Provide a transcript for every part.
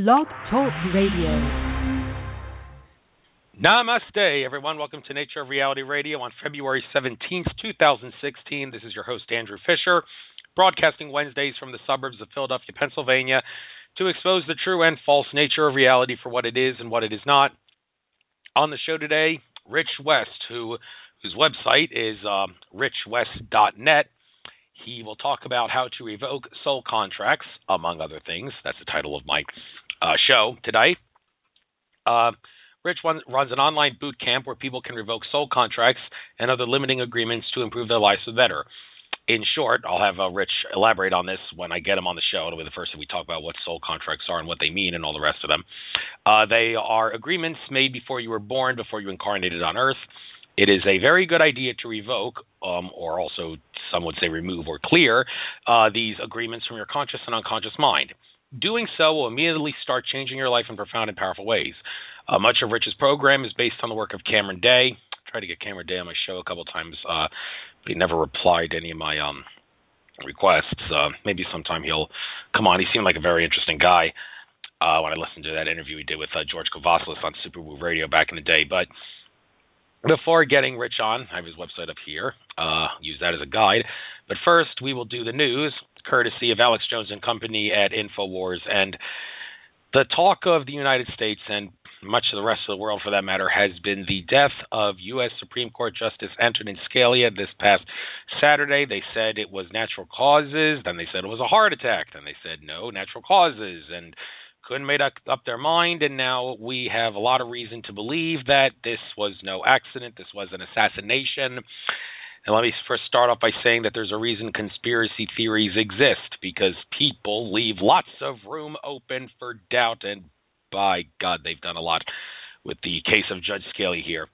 Blog Talk Radio. Namaste, everyone. Welcome to Nature of Reality Radio on February 17th, 2016. This is your host, Andrew Fisher, broadcasting Wednesdays from the suburbs of Philadelphia, Pennsylvania, to expose the true and false nature of reality for what it is and what it is not. On the show today, Rich West, whose website is richwest.net. He will talk about how to revoke soul contracts, among other things. That's the title of my show today. Rich runs an online boot camp where people can revoke soul contracts and other limiting agreements to improve their lives for the better. In short, I'll have Rich elaborate on this when I get him on the show. It'll be the first time we talk about what soul contracts are and what they mean and all the rest of them. They are agreements made before you were born, before you incarnated on Earth. It is a very good idea to revoke, or also some would say remove or clear, these agreements from your conscious and unconscious mind. Doing so will immediately start changing your life in profound and powerful ways. Much of Rich's program is based on the work of Cameron Day. I tried to get Cameron Day on my show a couple of times, but he never replied to any of my requests. Maybe sometime he'll come on. He seemed like a very interesting guy when I listened to that interview he did with George Kavaslis on Superwoo Radio back in the day. But before getting Rich on, I have his website up here. Use that as a guide. But first, we will do the news, courtesy of Alex Jones and Company at InfoWars. And the talk of the United States and much of the rest of the world, for that matter, has been the death of U.S. Supreme Court Justice Antonin Scalia this past Saturday. They said it was natural causes. Then they said it was a heart attack. Then they said no, natural causes. And couldn't make up their mind, and now we have a lot of reason to believe that this was no accident, this was an assassination. And let me first start off by saying that there's a reason conspiracy theories exist, because people leave lots of room open for doubt, and by God, they've done a lot with the case of Judge Scalia here.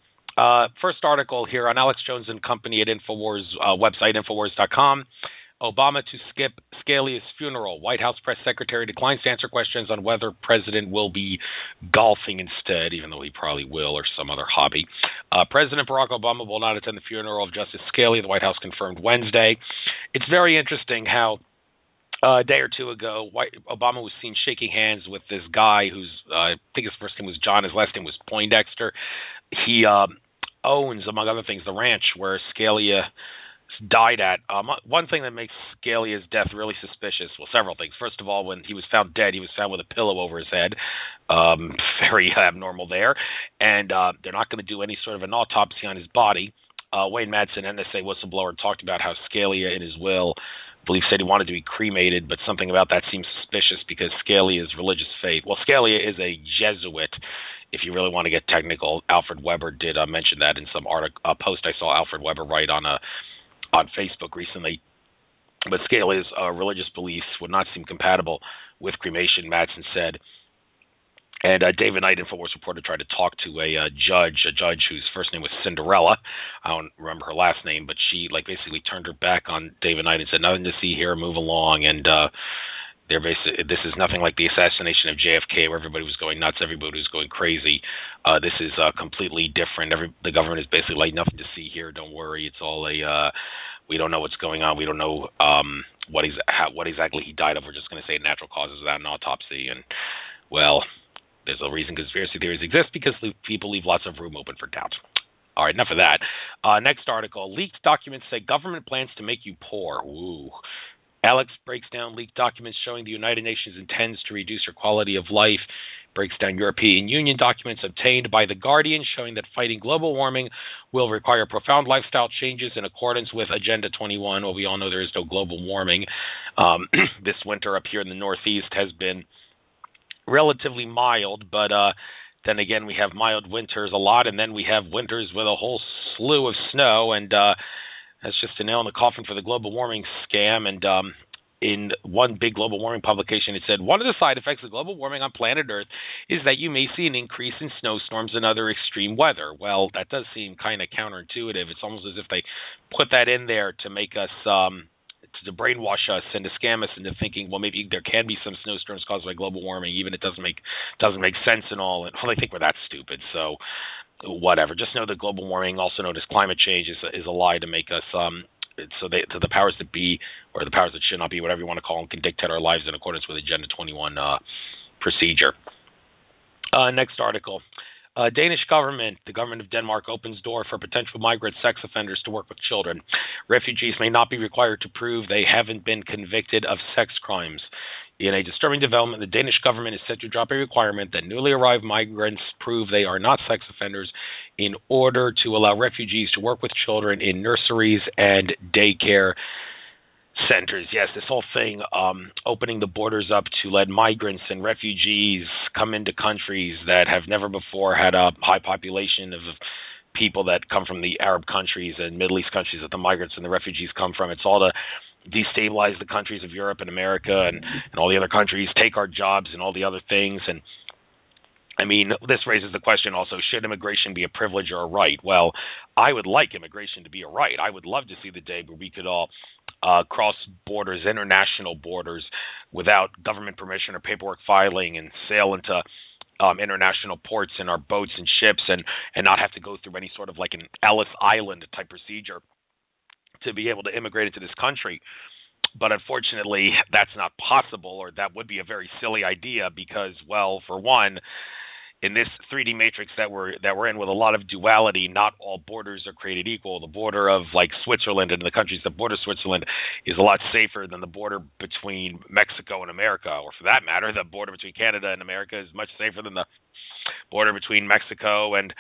First article here on Alex Jones and Company at InfoWars website, Infowars.com. Obama to skip Scalia's funeral. White House press secretary declines to answer questions on whether president will be golfing instead, even though he probably will, or some other hobby. President Barack Obama will not attend the funeral of Justice Scalia, the White House confirmed Wednesday. It's very interesting how a day or two ago, Obama was seen shaking hands with this guy who's, I think his first name was John, his last name was Poindexter. He owns, among other things, the ranch where Scalia died at. One thing that makes Scalia's death really suspicious, well, several things. First of all, when he was found dead, he was found with a pillow over his head. Very abnormal there. And they're not going to do any sort of an autopsy on his body. Wayne Madsen, NSA whistleblower, talked about how Scalia, in his will, I believe said he wanted to be cremated, but something about that seems suspicious because Scalia's religious faith. Well, Scalia is a Jesuit. If you really want to get technical, Alfred Weber did mention that in some post I saw Alfred Weber write on Facebook recently. But Scalia's religious beliefs would not seem compatible with cremation, Madsen said. And David Knight, InfoWars reporter, tried to talk to a judge whose first name was Cinderella. I don't remember her last name, but she basically turned her back on David Knight and said, nothing to see here, move along. And this is nothing like the assassination of JFK, where everybody was going nuts, everybody was going crazy. This is completely different. The government is basically like, nothing to see here, don't worry. It's all we don't know what's going on. We don't know what exactly he died of. We're just going to say natural causes without an autopsy. And, well, there's a reason conspiracy theories exist, because people leave lots of room open for doubt. All right, enough of that. Next article. Leaked documents say government plans to make you poor. Ooh. Alex breaks down leaked documents showing the United Nations intends to reduce your quality of life. Breaks down European Union documents obtained by The Guardian showing that fighting global warming will require profound lifestyle changes in accordance with Agenda 21. Well, we all know there is no global warming. This winter up here in the Northeast has been relatively mild, but then again, we have mild winters a lot, and then we have winters with a whole slew of snow, and that's just a nail in the coffin for the global warming scam. And in one big global warming publication, it said, one of the side effects of global warming on planet Earth is that you may see an increase in snowstorms and other extreme weather. Well, that does seem kind of counterintuitive. It's almost as if they put that in there to make us to brainwash us and to scam us into thinking, well, maybe there can be some snowstorms caused by global warming, even if it doesn't make sense and all. And well, I think we're that stupid. So whatever. Just know that global warming, also known as climate change, is a lie to make us so the powers that be, or the powers that should not be, whatever you want to call them, can dictate our lives in accordance with Agenda 21 procedure. Next article. Danish government, the government of Denmark, opens door for potential migrant sex offenders to work with children. Refugees may not be required to prove they haven't been convicted of sex crimes. In a disturbing development, the Danish government is set to drop a requirement that newly arrived migrants prove they are not sex offenders in order to allow refugees to work with children in nurseries and daycare centers. Yes, this whole thing, opening the borders up to let migrants and refugees come into countries that have never before had a high population of people that come from the Arab countries and Middle East countries that the migrants and the refugees come from. It's all to destabilize the countries of Europe and America and all the other countries, take our jobs and all the other things. And I mean, this raises the question also, should immigration be a privilege or a right? Well, I would like immigration to be a right. I would love to see the day where we could all cross borders, international borders, without government permission or paperwork filing and sail into international ports in our boats and ships and not have to go through any sort of like an Ellis Island type procedure to be able to immigrate into this country. But unfortunately, that's not possible, or that would be a very silly idea because, well, for one, in this 3D matrix that we're in with a lot of duality, not all borders are created equal. The border of like Switzerland and the countries that border Switzerland is a lot safer than the border between Mexico and America, or for that matter, the border between Canada and America is much safer than the border between Mexico and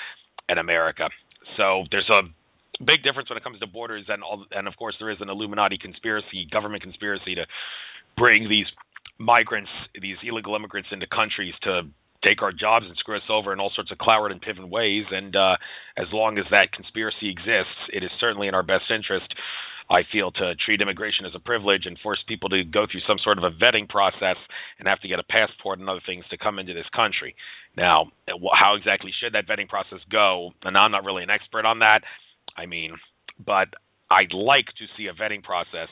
America. So there's a big difference when it comes to borders, and of course there is an Illuminati conspiracy, government conspiracy to bring these migrants, these illegal immigrants into countries to take our jobs and screw us over in all sorts of cloud and pivot ways. And as long as that conspiracy exists, it is certainly in our best interest, I feel, to treat immigration as a privilege and force people to go through some sort of a vetting process and have to get a passport and other things to come into this country. Now, how exactly should that vetting process go? And I'm not really an expert on that. I mean, but I'd like to see a vetting process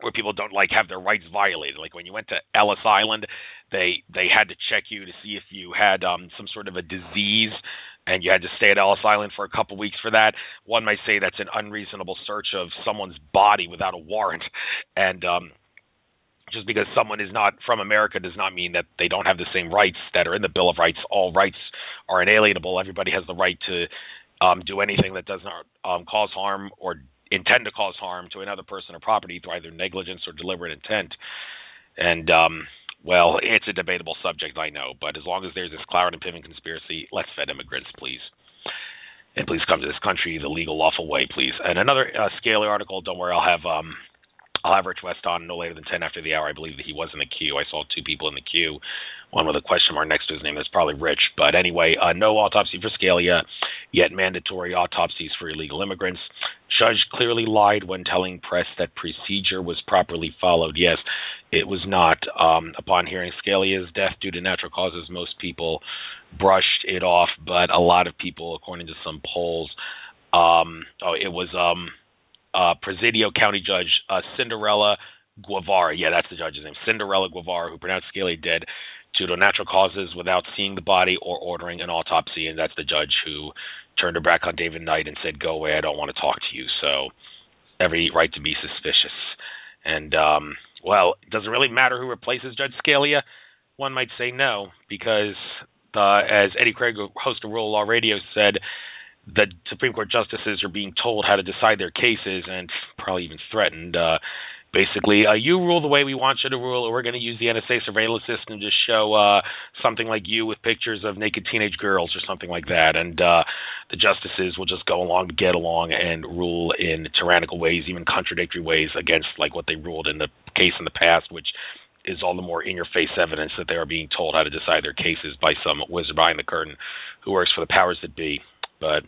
where people don't like have their rights violated. Like when you went to Ellis Island, they had to check you to see if you had some sort of a disease, and you had to stay at Ellis Island for a couple weeks for that. One might say that's an unreasonable search of someone's body without a warrant. And just because someone is not from America does not mean that they don't have the same rights that are in the Bill of Rights. All rights are inalienable. Everybody has the right to do anything that does not cause harm or intend to cause harm to another person or property through either negligence or deliberate intent. And, well, it's a debatable subject, I know, but as long as there's this cloud and pivot conspiracy, let's vet immigrants, please. And please come to this country the legal, lawful way, please. And another Scaly article, don't worry, I'll have Rich West on no later than 10 after the hour. I believe that he was in the queue. I saw two people in the queue, one with a question mark next to his name. That's probably Rich. But anyway, no autopsy for Scalia, yet mandatory autopsies for illegal immigrants. Judge clearly lied when telling press that procedure was properly followed. Yes, it was not. Upon hearing Scalia's death due to natural causes, most people brushed it off, but a lot of people, according to some polls, it was Presidio County Judge Cinderella Guevara. Yeah, that's the judge's name. Cinderella Guevara, who pronounced Scalia dead due to natural causes without seeing the body or ordering an autopsy. And that's the judge who turned her back on David Knight and said, go away, I don't want to talk to you. So every right to be suspicious. And, well, does it really matter who replaces Judge Scalia? One might say no, because as Eddie Craig, host of Rule Law Radio, said, the Supreme Court justices are being told how to decide their cases and probably even threatened. Basically, you rule the way we want you to rule, or we're going to use the NSA surveillance system to show something like you with pictures of naked teenage girls or something like that. And the justices will just go along to get along and rule in tyrannical ways, even contradictory ways against like what they ruled in the case in the past, which is all the more in-your-face evidence that they are being told how to decide their cases by some wizard behind the curtain who works for the powers that be. But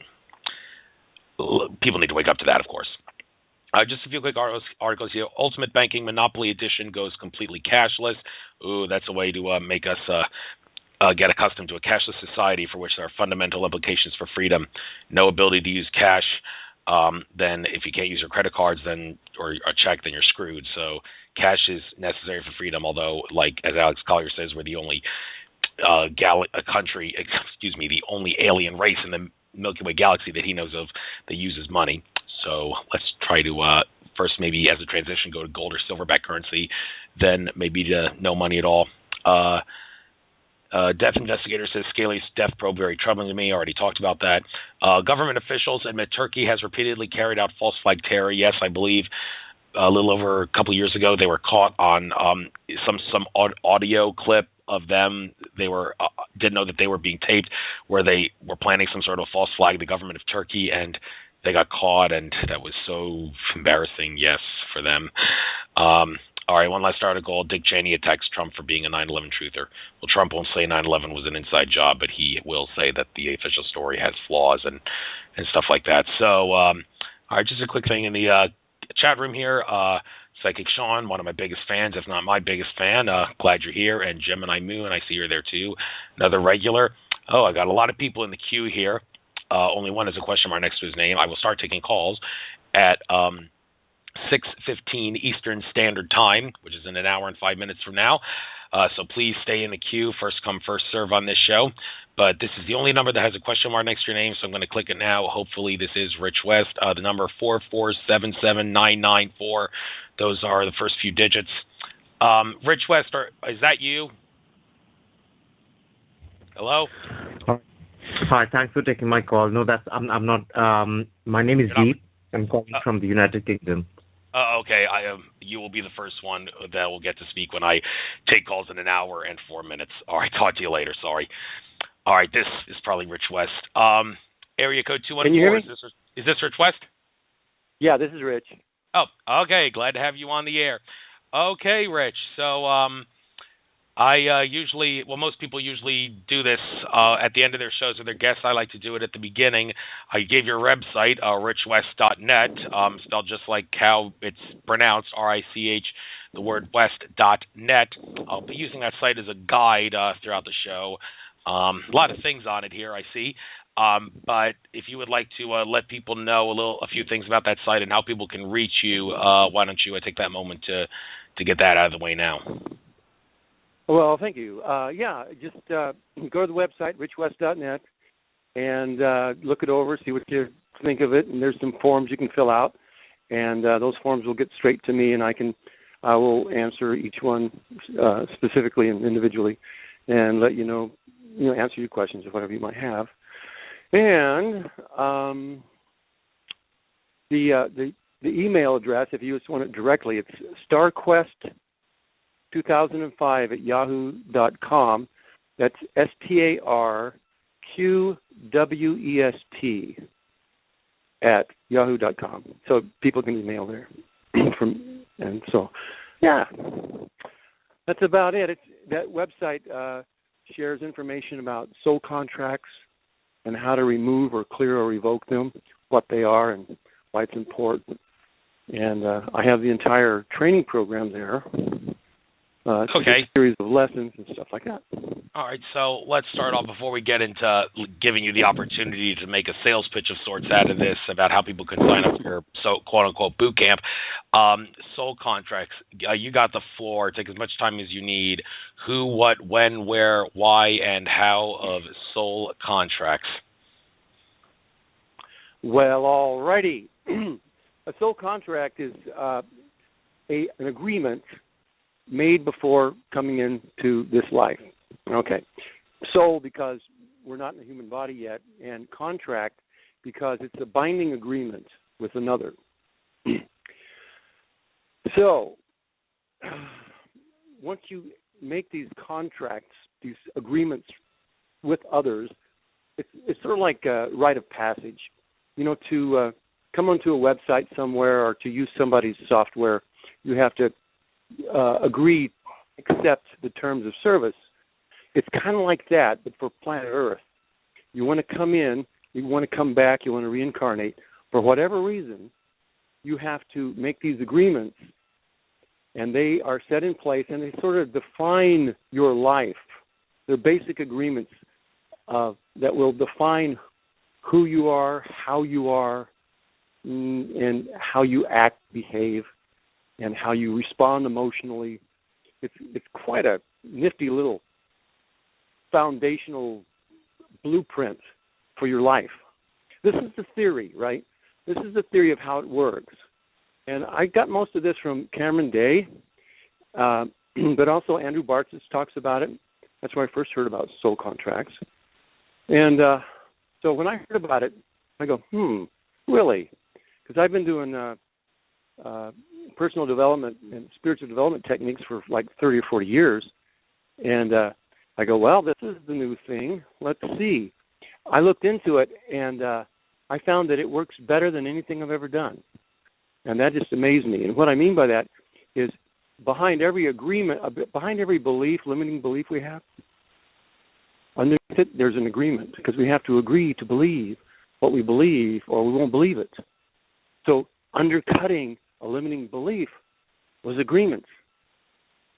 people need to wake up to that, of course. Just a few quick articles here. Ultimate Banking Monopoly Edition goes completely cashless. Ooh, that's a way to make us get accustomed to a cashless society for which there are fundamental implications for freedom. No ability to use cash. Then if you can't use your credit cards or a check, then you're screwed. So cash is necessary for freedom, although, like as Alex Collier says, we're the only the only alien race in the Milky Way galaxy that he knows of that uses money. So let's try to first maybe as a transition go to gold or silver-backed currency, then maybe to no money at all. Death investigator says Scaly's death probe very troubling to me. I already talked about that. Government officials admit Turkey has repeatedly carried out false flag terror. Yes, I believe a little over a couple of years ago they were caught on some audio clip of them. They were didn't know that they were being taped, where they were planning some sort of false flag, the government of Turkey, and they got caught, and that was so embarrassing. Yes, for them. All right, one last article. Dick Cheney attacks Trump for being a 9/11 truther. Well, Trump won't say 9/11 was an inside job, but he will say that the official story has flaws and stuff like that. So, all right, just a quick thing in the chat room here. Psychic Sean, one of my biggest fans, if not my biggest fan. Glad you're here. And Gemini Moon, I see you're there too. Another regular. Oh, I got a lot of people in the queue here. Only one has a question mark next to his name. I will start taking calls at 6:15 Eastern Standard Time, which is in an hour and 5 minutes from now. So please stay in the queue. First come, first serve on this show. But this is the only number that has a question mark next to your name, so I'm going to click it now. Hopefully this is Rich West. The number 4477994. Those are the first few digits. Rich West, is that you? Hello? Hi, thanks for taking my call. No, I'm not. My name is Deep. I'm calling from the United Kingdom. Okay, you will be the first one that will get to speak when I take calls in an hour and 4 minutes. All right, talk to you later. Sorry. All right, this is probably Rich West. Area code 214. Can you hear me? Is this Rich West? Yeah, this is Rich. Oh, okay. Glad to have you on the air. Okay, Rich. So most people usually do this at the end of their shows with their guests. I like to do it at the beginning. I gave your website, richwest.net, spelled just like how it's pronounced, RICH, the word west.net. I'll be using that site as a guide throughout the show. A lot of things on it here, I see. But if you would like to let people know a few things about that site and how people can reach you, why don't you take that moment to get that out of the way now? Well, thank you. Just go to the website, richwest.net, and look it over, see what you think of it. And there's some forms you can fill out, and those forms will get straight to me, and I will answer each one specifically and individually, and let you know, answer your questions or whatever you might have. And the email address, if you just want it directly, it's starquest2005 at yahoo.com. That's STARQWEST at yahoo.com. So people can email there. That's about it. That website shares information about soul contracts and how to remove or clear or revoke them, what they are and why it's important. And I have the entire training program there. It's a series of lessons and stuff like that. All right, so let's start off before we get into giving you the opportunity to make a sales pitch of sorts out of this about how people can sign up for your quote-unquote boot camp. Soul contracts, you got the floor. Take as much time as you need. Who, what, when, where, why, and how of soul contracts? Well, all righty. A soul contract is an agreement made before coming into this life. Okay. Soul, because we're not in a human body yet, and contract, because it's a binding agreement with another. So, once you make these contracts, these agreements with others, it's sort of like a rite of passage. To come onto a website somewhere or to use somebody's software, you have to agree, accept the terms of service. It's kind of like that, but for planet Earth. You want to come in, you want to come back, you want to reincarnate. For whatever reason, you have to make these agreements, and they are set in place, and they sort of define your life. They're basic agreements that will define who you are, and how you act, behave, and how you respond emotionally. It's quite a nifty little foundational blueprint for your life. This is the theory, right? This is the theory of how it works. And I got most of this from Cameron Day, but also Andrew Bartzis talks about it. That's where I first heard about soul contracts. And so when I heard about it, I go, really? Because I've been doing personal development and spiritual development techniques for like 30 or 40 years. And I go, well, this is the new thing. Let's see. I looked into it, and I found that it works better than anything I've ever done. And that just amazed me. And what I mean by that is behind every agreement, behind every belief, limiting belief we have, underneath it, there's an agreement, because we have to agree to believe what we believe or we won't believe it. So undercutting a limiting belief was agreements.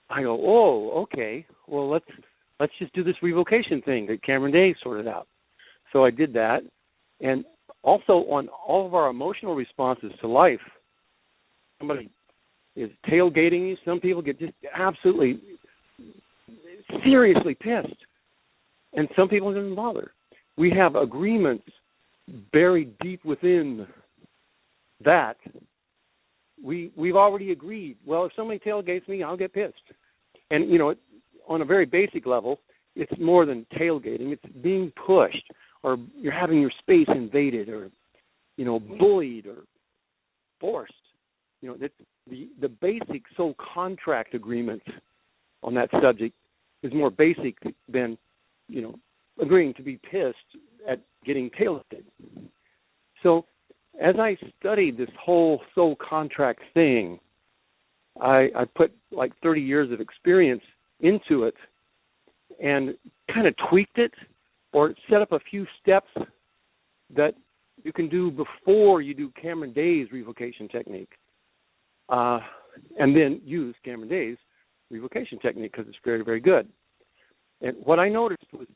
I go, oh, okay. Well, let's just do this revocation thing that Cameron Day sorted out. So I did that. And also on all of our emotional responses to life, somebody is tailgating you. Some people get just absolutely seriously pissed. And some people don't bother. We have agreements buried deep within that. We've already agreed. Well, if somebody tailgates me, I'll get pissed. And, on a very basic level, it's more than tailgating. It's being pushed, or you're having your space invaded, or, bullied or forced. The basic soul contract agreement on that subject is more basic than, agreeing to be pissed at getting tailgated. So as I studied this whole soul contract thing, I put like 30 years of experience into it and kind of tweaked it, or set up a few steps that you can do before you do Cameron Day's revocation technique, and then use Cameron Day's revocation technique because it's very, very good. And what I noticed was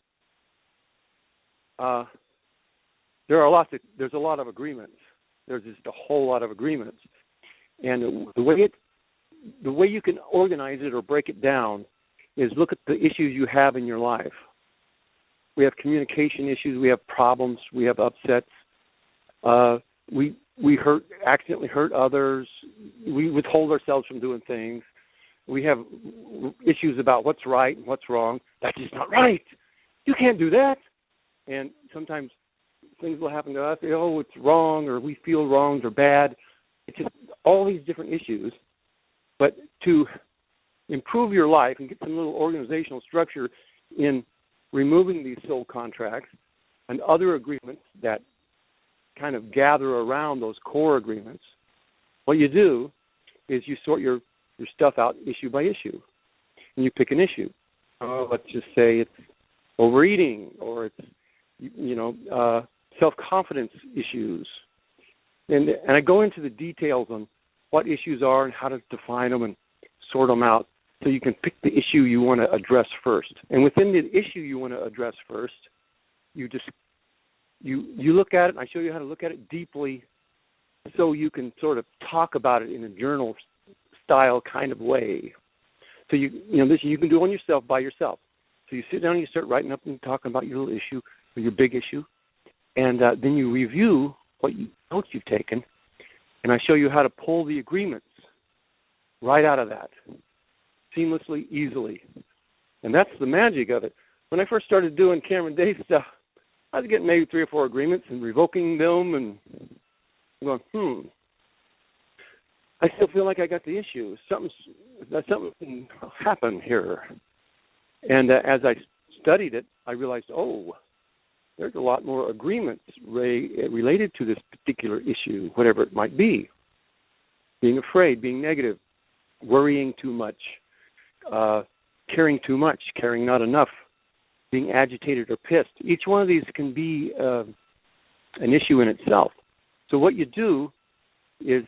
there's a lot of agreements. There's just a whole lot of agreements, and the way you can organize it or break it down is look at the issues you have in your life. We have communication issues. We have problems. We have upsets. We accidentally hurt others. We withhold ourselves from doing things. We have issues about what's right and what's wrong. That's just not right. You can't do that. And sometimes things will happen to us. Oh, it's wrong, or we feel wronged or bad. It's just all these different issues. But to improve your life and get some little organizational structure in removing these soul contracts and other agreements that kind of gather around those core agreements, what you do is you sort your stuff out issue by issue, and you pick an issue. Let's just say it's overeating, or it's self-confidence issues, and I go into the details on what issues are and how to define them and sort them out, so you can pick the issue you want to address first. And within the issue you want to address first, you look at it, and I show you how to look at it deeply, so you can sort of talk about it in a journal style kind of way. So this you can do on yourself by yourself. So you sit down and you start writing up and talking about your little issue or your big issue, and then you review what notes you've taken, and I show you how to pull the agreements right out of that, seamlessly, easily. And that's the magic of it. When I first started doing Cameron Day stuff, I was getting maybe 3 or 4 agreements and revoking them and going, I still feel like I got the issue. Something happened here. And as I studied it, I realized, there's a lot more agreements related to this particular issue, whatever it might be. Being afraid, being negative, worrying too much, caring too much, caring not enough, being agitated or pissed. Each one of these can be an issue in itself. So what you do is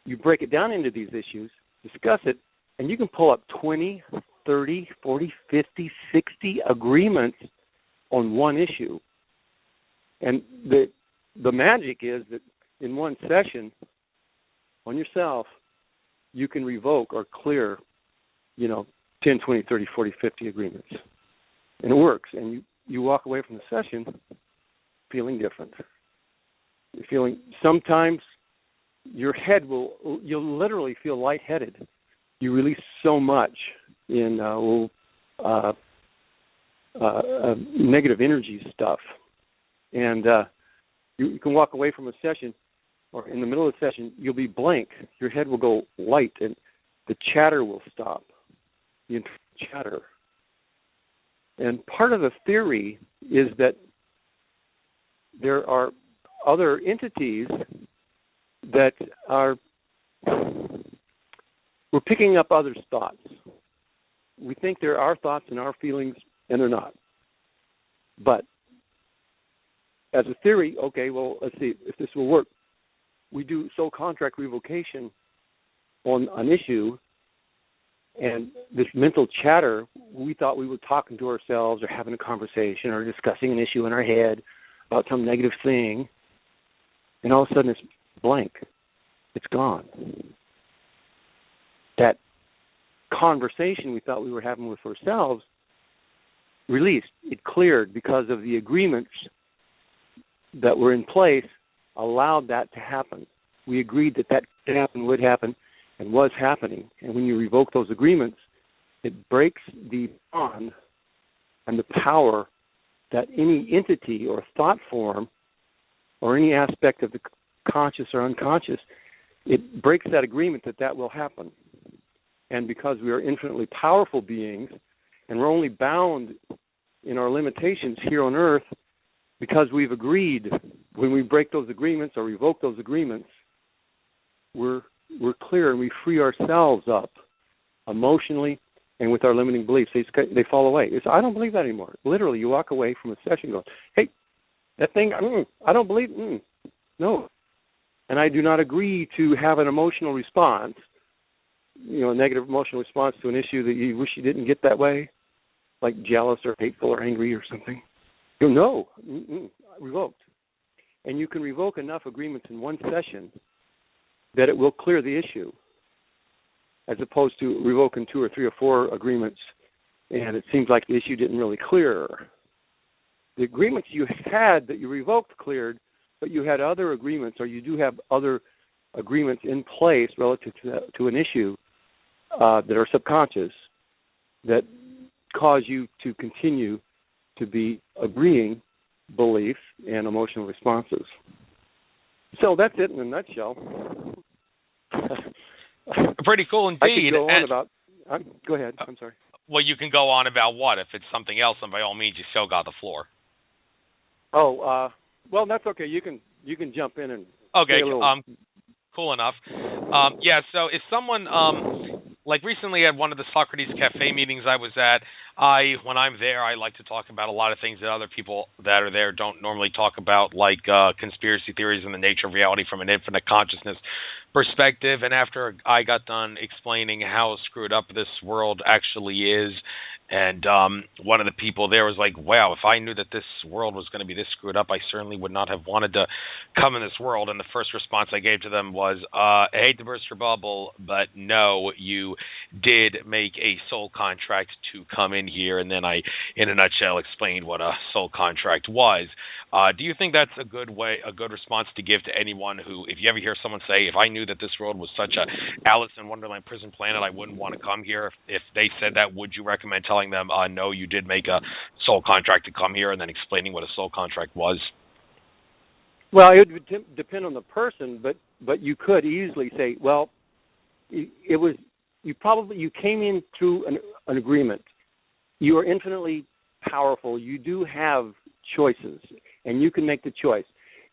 you break it down into these issues, discuss it, and you can pull up 20, 30, 40, 50, 60 agreements on one issue. And the magic is that in one session on yourself, you can revoke or clear, 10, 20, 30, 40, 50 agreements. And it works. And you walk away from the session feeling different. You're feeling, sometimes your head you'll literally feel lightheaded. You release so much in negative energy stuff. And you can walk away from a session, or in the middle of the session, you'll be blank. Your head will go light, and the chatter will stop, the internal chatter. And part of the theory is that there are other entities that we're picking up others' thoughts. We think they're our thoughts and our feelings, and they're not. But as a theory, okay, well, let's see if this will work. We do soul contract revocation on an issue, and this mental chatter, we thought we were talking to ourselves or having a conversation or discussing an issue in our head about some negative thing, and all of a sudden it's blank. It's gone. That conversation we thought we were having with ourselves released. It cleared because of the agreements that were in place allowed that to happen. We agreed that that could happen, would happen, and was happening. And when you revoke those agreements, it breaks the bond and the power that any entity or thought form or any aspect of the conscious or unconscious, it breaks that agreement that will happen. And because we are infinitely powerful beings, and we're only bound in our limitations here on earth because we've agreed, when we break those agreements or revoke those agreements, we're clear and we free ourselves up emotionally and with our limiting beliefs. They fall away. I don't believe that anymore. Literally, you walk away from a session going, hey, that thing, I don't believe, no. And I do not agree to have an emotional response, a negative emotional response to an issue that you wish you didn't get that way, like jealous or hateful or angry or something. You go, no, revoked. And you can revoke enough agreements in one session that it will clear the issue, as opposed to revoking 2 or 3 or 4 agreements, and it seems like the issue didn't really clear. The agreements you had that you revoked cleared, but you had other agreements, or you do have other agreements in place relative to an issue that are subconscious that cause you to continue to be agreeing beliefs and emotional responses. So that's it in a nutshell. Pretty cool indeed. I could go on about. Go ahead. I'm sorry. Well, you can go on about what? If it's something else, then by all means, you still got the floor. Oh, well, that's okay. You can jump in and. Okay. Say a little... Cool enough. Yeah. So if someone like recently at one of the Socrates Cafe meetings I was at, when I'm there, I like to talk about a lot of things that other people that are there don't normally talk about, like conspiracy theories and the nature of reality from an infinite consciousness perspective. And after I got done explaining how screwed up this world actually is, and one of the people there was like, wow, if I knew that this world was going to be this screwed up, I certainly would not have wanted to come in this world. And the first response I gave to them was, I hate to burst your bubble, but no, you did make a soul contract to come in here. And then I, in a nutshell, explained what a soul contract was. Do you think that's a good response to give to anyone who, if you ever hear someone say, if I knew that this world was such a Alice in Wonderland prison planet, I wouldn't want to come here? If they said that, would you recommend telling them, no, you did make a soul contract to come here, and then explaining what a soul contract was? Well, it would depend on the person, but you could easily say, well, it was you came in through an agreement. You are infinitely powerful. You do have choices, and you can make the choice.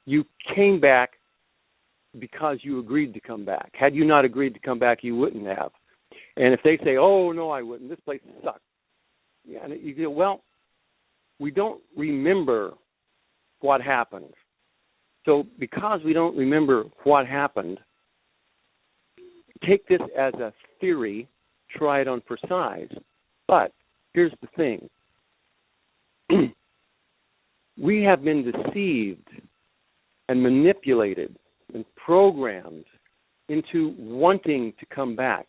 You came back because you agreed to come back. Had you not agreed to come back, you wouldn't have. And if they say, oh, no, I wouldn't, this place sucks. Yeah, and you go, well, we don't remember what happened. So because we don't remember what happened, take this as a theory, try it on for size. But here's the thing. We have been deceived and manipulated and programmed into wanting to come back.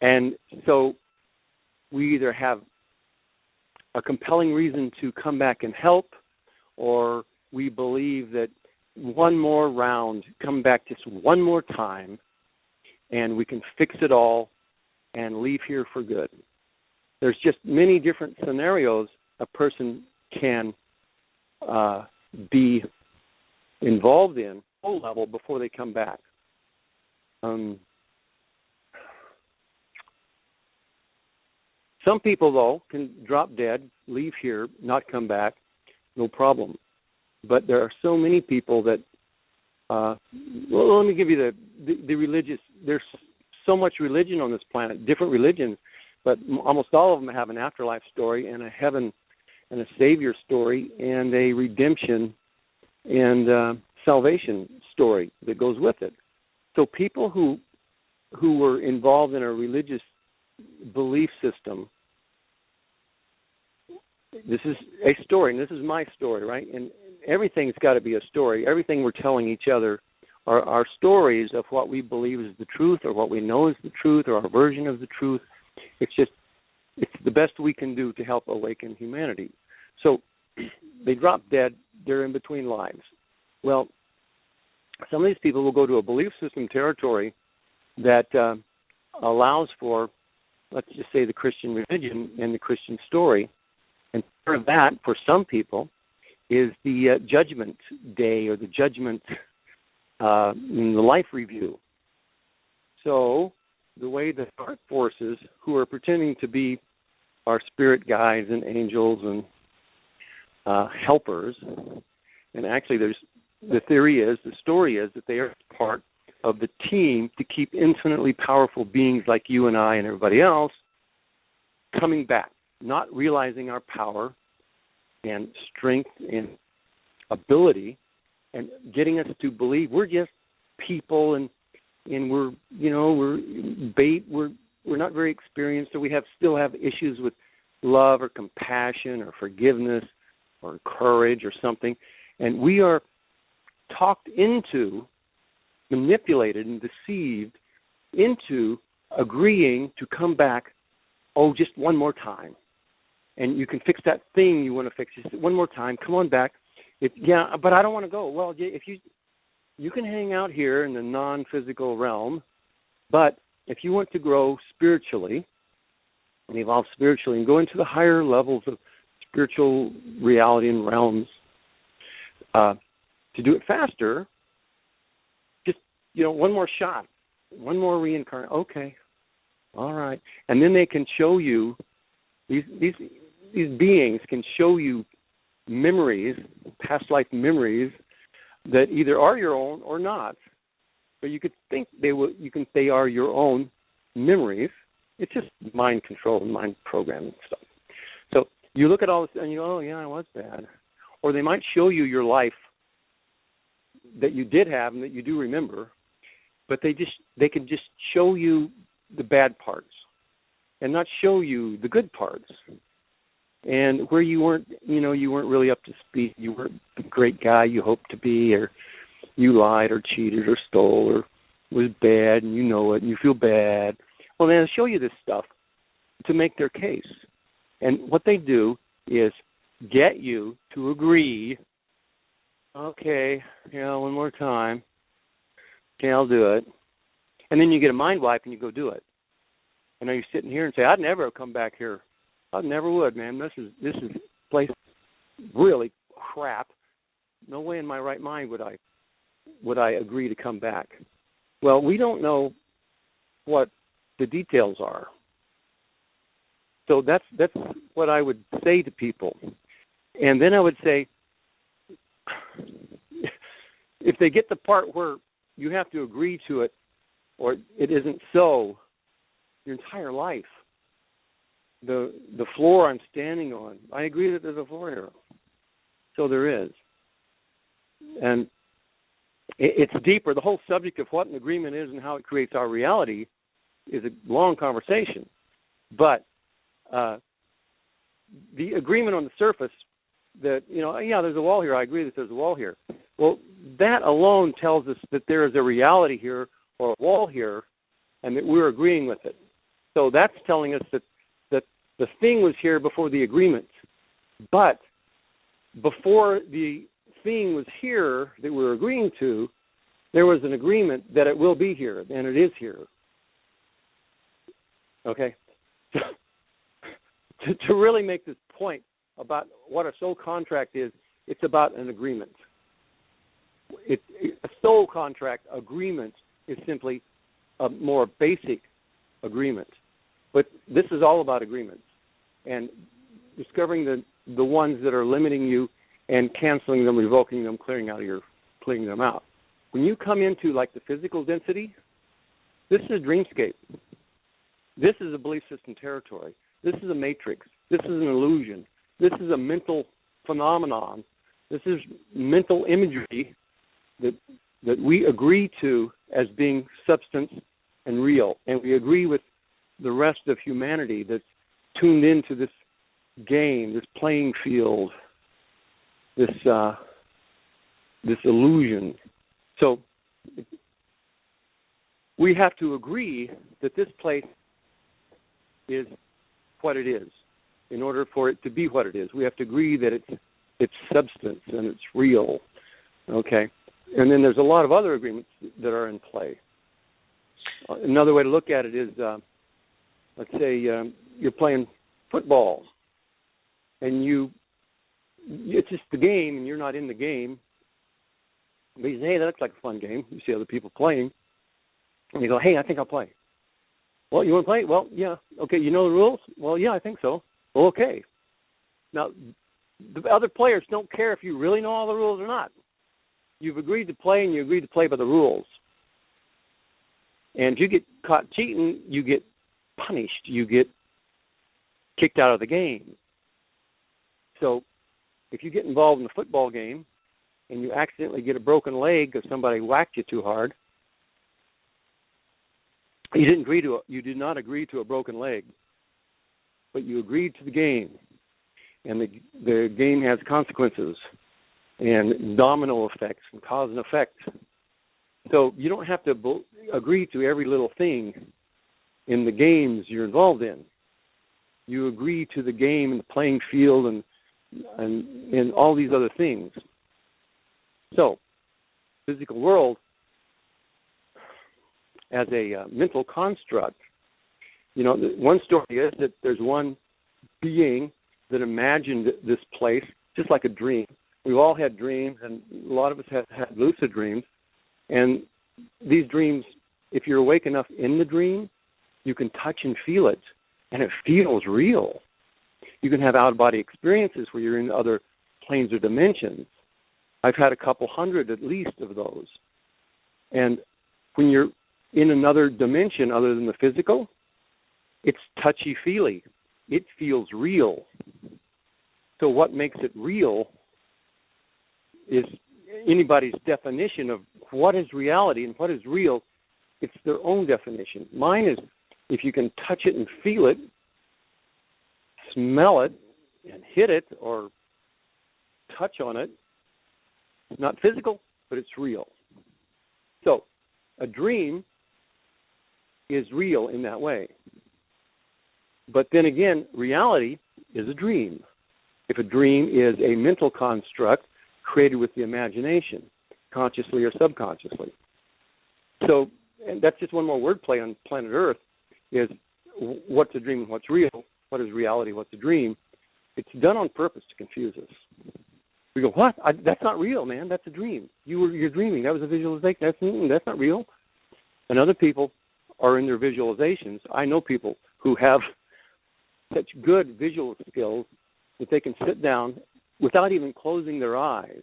And so we either have a compelling reason to come back and help, or we believe that one more round, come back just one more time, and we can fix it all and leave here for good. There's just many different scenarios a person can be involved in full level before they come back. Some people, though, can drop dead, leave here, not come back, no problem. But there are so many people that, well, let me give you the religious, there's so much religion on this planet, different religions, but almost all of them have an afterlife story and a heaven and a savior story and a redemption and salvation story that goes with it. So people who were involved in a religious belief system, this is a story, and this is my story, right? And everything's got to be a story. Everything we're telling each other are stories of what we believe is the truth or what we know is the truth or our version of the truth. It's the best we can do to help awaken humanity. So they drop dead. They're in between lives. Well, some of these people will go to a belief system territory that allows for, let's just say, the Christian religion and the Christian story. And part of that, for some people, is the judgment day or the judgment in the life review. So the way the dark forces, who are pretending to be our spirit guides and angels and helpers, and actually the story is that they are part of the team to keep infinitely powerful beings like you and I and everybody else coming back, not realizing our power and strength and ability, and getting us to believe we're just people and we're bait, we're not very experienced, so we still have issues with love or compassion or forgiveness or courage or something, and we are talked into, manipulated and deceived into agreeing to come back, just one more time. And you can fix that thing you want to fix. Just one more time, come on back. But I don't want to go. Well, if you can hang out here in the non-physical realm, but if you want to grow spiritually and evolve spiritually and go into the higher levels of spiritual reality and realms, to do it faster, just one more shot, one more reincarnation. Okay, all right, and then they can show you these beings can show you memories, past life memories that either are your own or not. But you could think they are your own memories. It's just mind control and mind programming stuff. So you look at all this and you go, oh yeah, I was bad. Or they might show you your life that you did have and that you do remember, but they can just show you the bad parts and not show you the good parts. And where you weren't really up to speed, you weren't the great guy you hoped to be, or you lied or cheated or stole or was bad and you know it and you feel bad. Well, they'll show you this stuff to make their case. And what they do is get you to agree, okay, one more time. Okay, I'll do it. And then you get a mind wipe and you go do it. And now you're sitting here and say, I'd never come back here. I never would, man. This is place really crap. No way in my right mind would I agree to come back. Well, we don't know what the details are. So that's what I would say to people. And then I would say, if they get the part where you have to agree to it or it isn't so, your entire life, the floor I'm standing on, I agree that there's a floor here. So there is. And it's deeper. The whole subject of what an agreement is and how it creates our reality is a long conversation. But the agreement on the surface that, there's a wall here. I agree that there's a wall here. Well, that alone tells us that there is a reality here or a wall here and that we're agreeing with it. So that's telling us that the thing was here before the agreement. But before the thing was here that we're agreeing to, there was an agreement that it will be here, and it is here. Okay? to really make this point about what a soul contract is, it's about an agreement. A soul contract agreement is simply a more basic agreement. But this is all about agreements and discovering the ones that are limiting you and canceling them, revoking them, clearing them out. When you come into like the physical density, this is a dreamscape. This is a belief system territory. This is a matrix. This is an illusion. This is a mental phenomenon. This is mental imagery that we agree to as being substance and real. And we agree with the rest of humanity that's tuned into this game, this playing field, this illusion. So we have to agree that this place is what it is. In order for it to be what it is, we have to agree that it's substance and it's real. Okay? And then there's a lot of other agreements that are in play. Another way to look at it is, let's say you're playing football, and it's just the game, and you're not in the game. But you say, hey, that looks like a fun game. You see other people playing, and you go, hey, I think I'll play. Well, you want to play? Well, yeah. Okay, you know the rules? Well, yeah, I think so. Well, okay. Now, the other players don't care if you really know all the rules or not. You've agreed to play, and you agreed to play by the rules. And if you get caught cheating, you get punished. You get kicked out of the game. So if you get involved in a football game and you accidentally get a broken leg because somebody whacked you too hard, you did not agree to a broken leg, but you agreed to the game. And the game has consequences and domino effects and cause and effect. So you don't have to agree to every little thing in the games you're involved in. You agree to the game and the playing field and all these other things. So, physical world as a mental construct, one story is that there's one being that imagined this place just like a dream. We've all had dreams, and a lot of us have had lucid dreams. And these dreams, if you're awake enough in the dream, you can touch and feel it, and it feels real. You can have out-of-body experiences where you're in other planes or dimensions. I've had a couple hundred at least of those. And when you're in another dimension other than the physical, it's touchy-feely. It feels real. So what makes it real is anybody's definition of what is reality and what is real. It's their own definition. Mine is if you can touch it and feel it, smell it, and hit it or touch on it, it's not physical, but it's real. So a dream is real in that way. But then again, reality is a dream. If a dream is a mental construct created with the imagination, consciously or subconsciously. So, and that's just one more wordplay on planet Earth, is what's a dream and what's real, what is reality, what's a dream. It's done on purpose to confuse us. We go, what? That's not real, man. That's a dream. You're dreaming. That was a visualization. That's not real. And other people are in their visualizations. I know people who have such good visual skills that they can sit down without even closing their eyes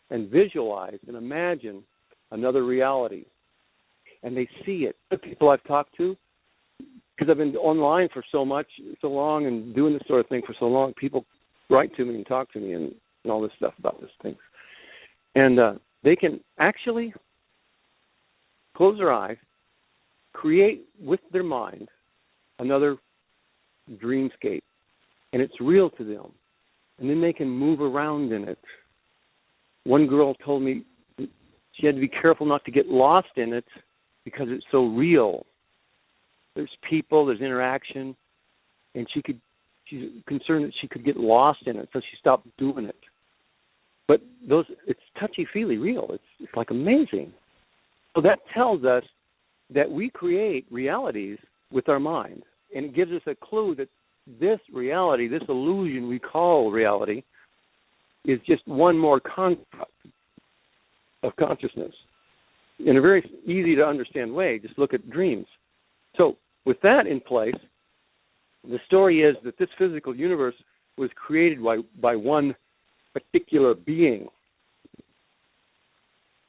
and visualize and imagine another reality. And they see it. The people I've talked to, because I've been online for so long and doing this sort of thing for so long, people write to me and talk to me and all this stuff about this thing. And they can actually close their eyes, create with their mind another dreamscape, and it's real to them. And then they can move around in it. One girl told me she had to be careful not to get lost in it because it's so real. There's people, there's interaction, and she's concerned that she could get lost in it, so she stopped doing it. But it's touchy-feely real. It's like amazing. So that tells us that we create realities with our mind, and it gives us a clue that this reality, this illusion we call reality, is just one more construct of consciousness. In a very easy to understand way, just look at dreams. So with that in place, the story is that this physical universe was created by one particular being.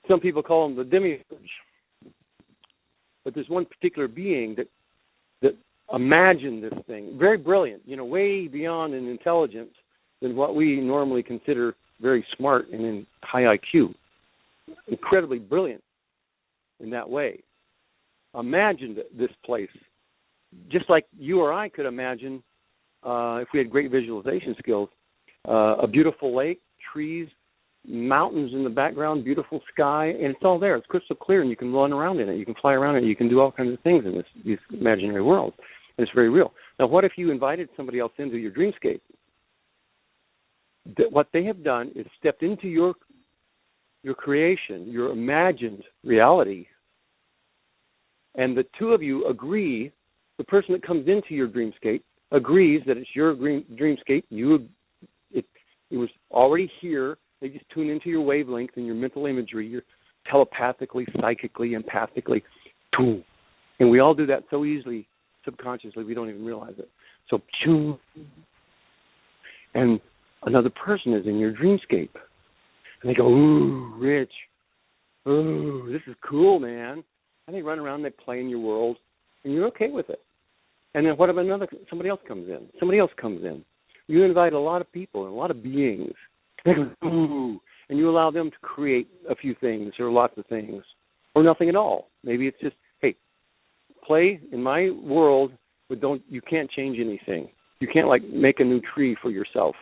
Some people call him the demiurge. But there's one particular being that imagined this thing. Very brilliant, way beyond in intelligence than what we normally consider very smart and in high IQ. Incredibly brilliant in that way. Imagined this place, just like you or I could imagine, if we had great visualization skills, a beautiful lake, trees, mountains in the background, beautiful sky, and it's all there. It's crystal clear, and you can run around in it. You can fly around in it. You can do all kinds of things in this imaginary world. And it's very real. Now, what if you invited somebody else into your dreamscape? What they have done is stepped into your creation, your imagined reality, and the two of you agree. The person that comes into your dreamscape agrees that it's your dreamscape. It was already here. They just tune into your wavelength and your mental imagery, your telepathically, psychically, empathically. And we all do that so easily, subconsciously, we don't even realize it. So, and another person is in your dreamscape. And they go, ooh, Rich. Ooh, this is cool, man. And they run around, they play in your world, and you're okay with it. And then what if somebody else comes in? Somebody else comes in. You invite a lot of people and a lot of beings. They go, ooh, and you allow them to create a few things or lots of things or nothing at all. Maybe it's just, hey, play in my world, but you can't change anything. You can't make a new tree for yourself.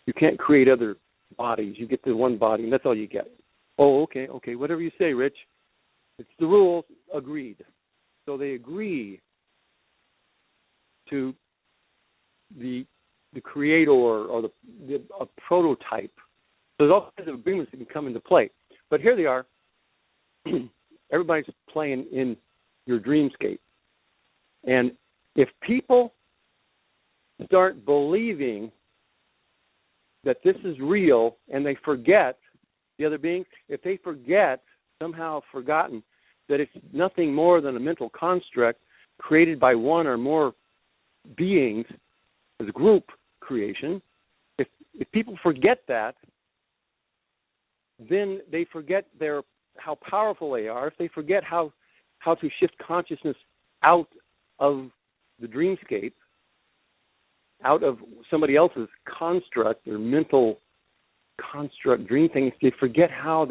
You can't create other bodies. You get the one body, and that's all you get. Oh, okay, whatever you say, Rich. It's the rules. Agreed. So they agree to the creator or a prototype. So there's all kinds of agreements that can come into play. But here they are. Everybody's playing in your dreamscape. And if people start believing that this is real and they forget the other being, if they somehow forgotten that it's nothing more than a mental construct created by one or more beings as a group creation, if people forget that, then they forget how powerful they are. If they forget how to shift consciousness out of the dreamscape, out of somebody else's construct or mental construct, dream things, they forget how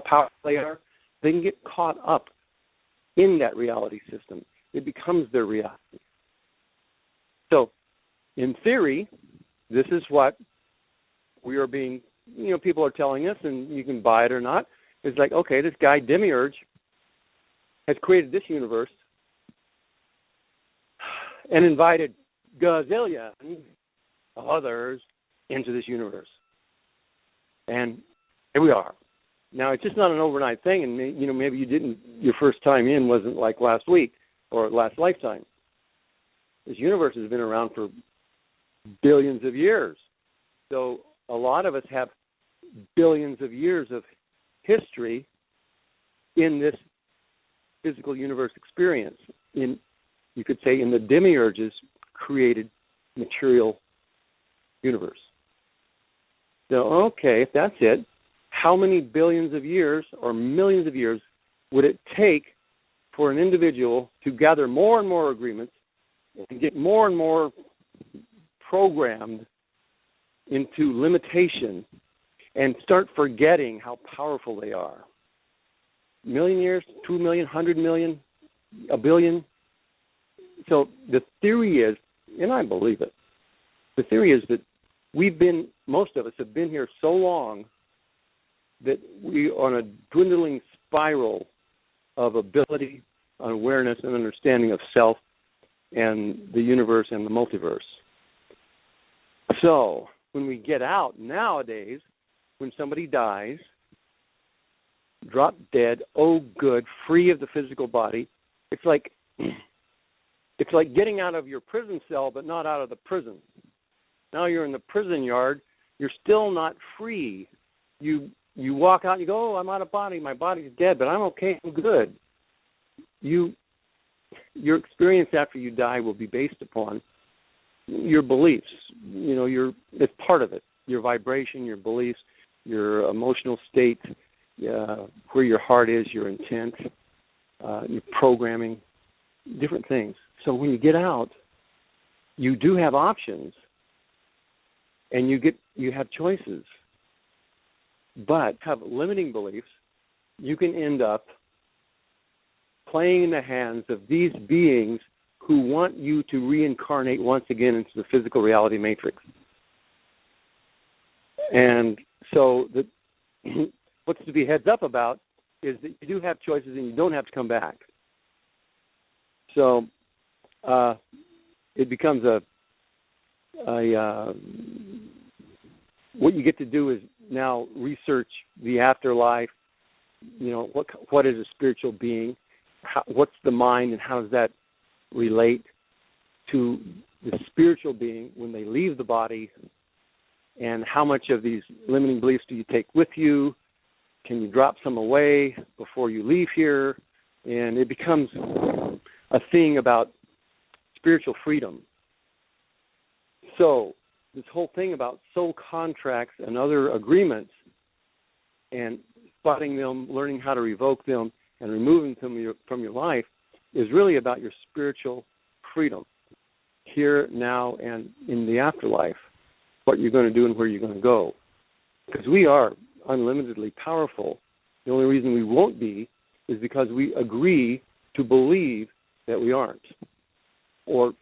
powerful they are. They can get caught up in that reality system. It becomes their reality. So, in theory, this is what we are being, people are telling us, and you can buy it or not. It's like, okay, this guy, Demiurge, has created this universe and invited gazillions of others into this universe. And here we are. Now, it's just not an overnight thing, and maybe your first time in wasn't like last week or last lifetime. This universe has been around for billions of years. So a lot of us have billions of years of history in this physical universe experience, you could say, in the Demiurge's created material universe. So, okay, if that's it, how many billions of years or millions of years would it take for an individual to gather more and more agreements and get more and more programmed into limitation and start forgetting how powerful they are? A million years, 2 million, 100 million, a billion? So the theory is, and I believe it, the theory is that most of us have been here so long that we are on a dwindling spiral of ability, awareness, and understanding of self and the universe and the multiverse. So when we get out nowadays, when somebody dies, drop dead, oh good, free of the physical body, it's like It's like getting out of your prison cell, but not out of the prison. Now you're in the prison yard. You're still not free. You walk out and you go, oh, I'm out of body. My body's dead, but I'm okay. I'm good. Your experience after you die will be based upon your beliefs. It's part of it. Your vibration, your beliefs, your emotional state, where your heart is, your intent, your programming, different things. So when you get out, you do have options, and you have choices. But have limiting beliefs, you can end up playing in the hands of these beings who want you to reincarnate once again into the physical reality matrix. And so what's to be heads up about is that you do have choices and you don't have to come back. So it becomes what you get to do is now research the afterlife. What is a spiritual being? What's the mind, and how does that relate to the spiritual being when they leave the body? And how much of these limiting beliefs do you take with you? Can you drop some away before you leave here? And it becomes a thing about spiritual freedom. So this whole thing about soul contracts and other agreements and spotting them, learning how to revoke them, and removing them from your life is really about your spiritual freedom here, now, and in the afterlife, what you're going to do and where you're going to go. Because we are unlimitedly powerful. The only reason we won't be is because we agree to believe that we aren't. Or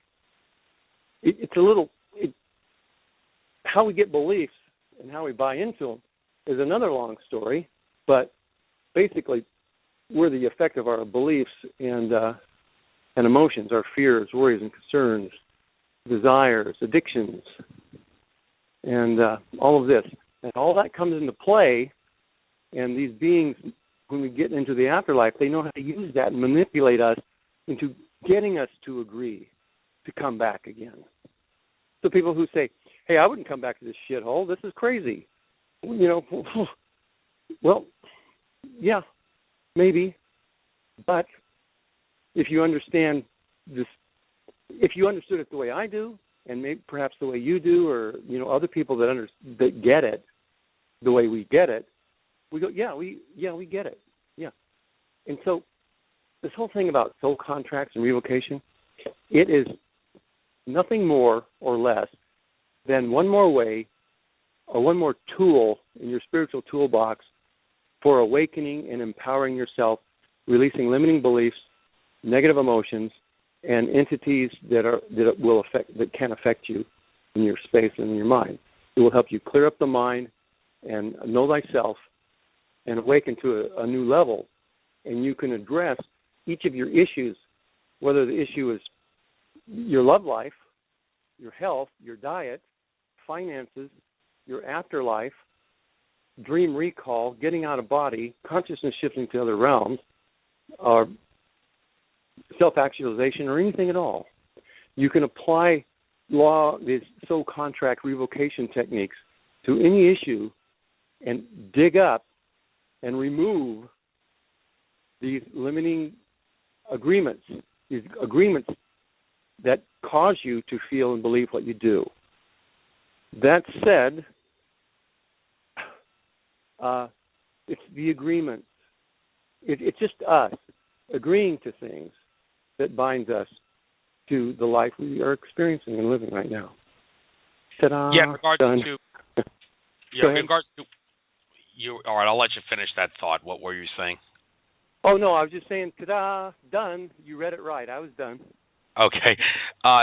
how we get beliefs and how we buy into them is another long story, but basically we're the effect of our beliefs and emotions, our fears, worries, and concerns, desires, addictions, and all of this. And all that comes into play, and these beings, when we get into the afterlife, they know how to use that and manipulate us into getting us to agree to come back again. So people who say, hey, I wouldn't come back to this shithole, this is crazy. Well, yeah, maybe. But if you understand this, if you understood it the way I do, and maybe perhaps the way you do, or other people that get it the way we get it, we go, we get it, yeah. And so this whole thing about soul contracts and revocation, it is nothing more or less than one more way or one more tool in your spiritual toolbox for awakening and empowering yourself, releasing limiting beliefs, negative emotions, and entities that can affect you in your space and in your mind. It will help you clear up the mind and know thyself and awaken to a new level. And you can address each of your issues, whether the issue is your love life, your health, your diet, finances, your afterlife, dream recall, getting out of body, consciousness shifting to other realms, or self-actualization, or anything at all. You can apply these soul contract revocation techniques to any issue and dig up and remove these limiting agreements, that cause you to feel and believe what you do. That said, it's the agreement. It's just us agreeing to things that binds us to the life we are experiencing and living right now. Ta-da! Yeah, in regards done. to in regards to you. All right, I'll let you finish that thought. What were you saying? Oh no, I was just saying, ta-da! Done. You read it right. I was done. Okay.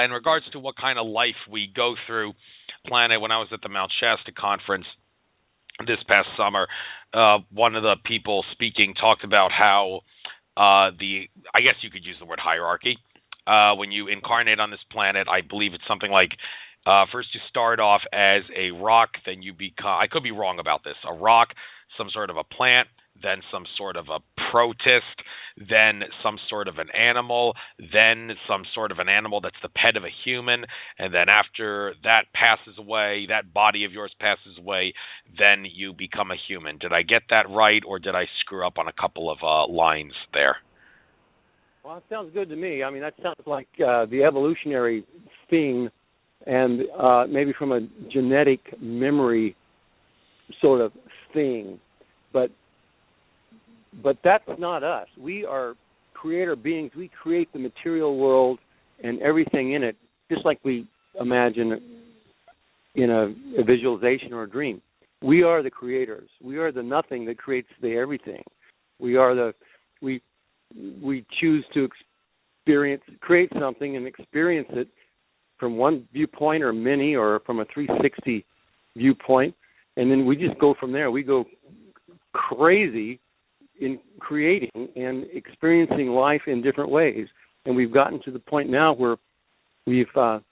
In regards to what kind of life we go through, planet, when I was at the Mount Shasta conference this past summer, one of the people speaking talked about how I guess you could use the word hierarchy. When you incarnate on this planet, I believe it's something like first you start off as a rock, then you become, I could be wrong about this, a rock, some sort of a plant, then some sort of a protist, then some sort of an animal, then some sort of an animal that's the pet of a human, and then after that passes away, that body of yours passes away, then you become a human. Did I get that right, or did I screw up on a couple of lines there? Well, it sounds good to me. I mean, that sounds like the evolutionary thing, and maybe from a genetic memory sort of thing. But that's not us. We are creator beings. We create the material world and everything in it, just like we imagine in a visualization or a dream. We are the creators. We are the nothing that creates the everything. We choose to create something and experience it from one viewpoint or many, or from a 360 viewpoint, and then we just go from there. We go crazy in creating and experiencing life in different ways, and we've gotten to the point now where we've gotten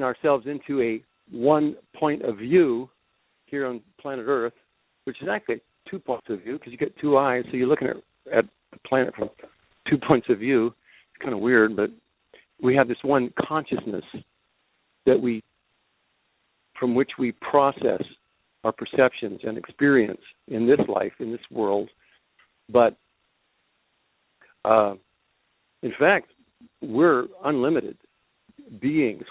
ourselves into a one point of view here on planet Earth, which is actually 2 points of view, because you get 2 eyes, so you're looking at the planet from 2 points of view. It's kind of weird, but we have this one consciousness from which we process our perceptions and experience in this life, in this world. But in fact, we're unlimited beings.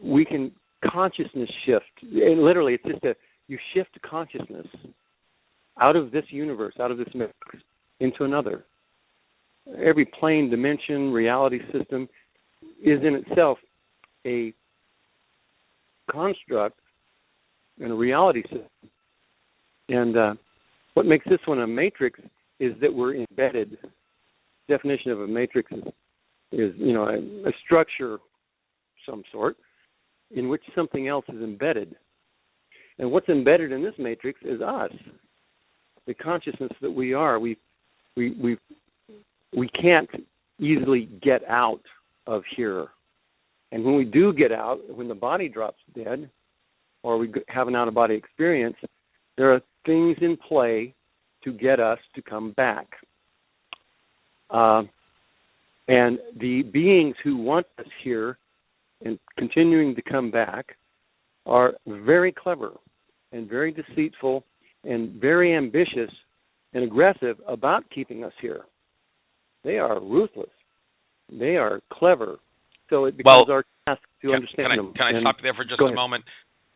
We can consciousness shift, and literally, it's just you shift consciousness out of this universe, out of this mix, into another. Every plane, dimension, reality system is in itself a construct and a reality system. And what makes this one a matrix is that we're embedded. Definition of a matrix is a structure of some sort in which something else is embedded. And what's embedded in this matrix is us, the consciousness that we are. We can't easily get out of here. And when we do get out, when the body drops dead, or we have an out-of-body experience, there are things in play to get us to come back. And the beings who want us here and continuing to come back are very clever and very deceitful and very ambitious and aggressive about keeping us here. They are ruthless. They are clever. So it becomes our task to understand them. Can I stop you there for just a moment?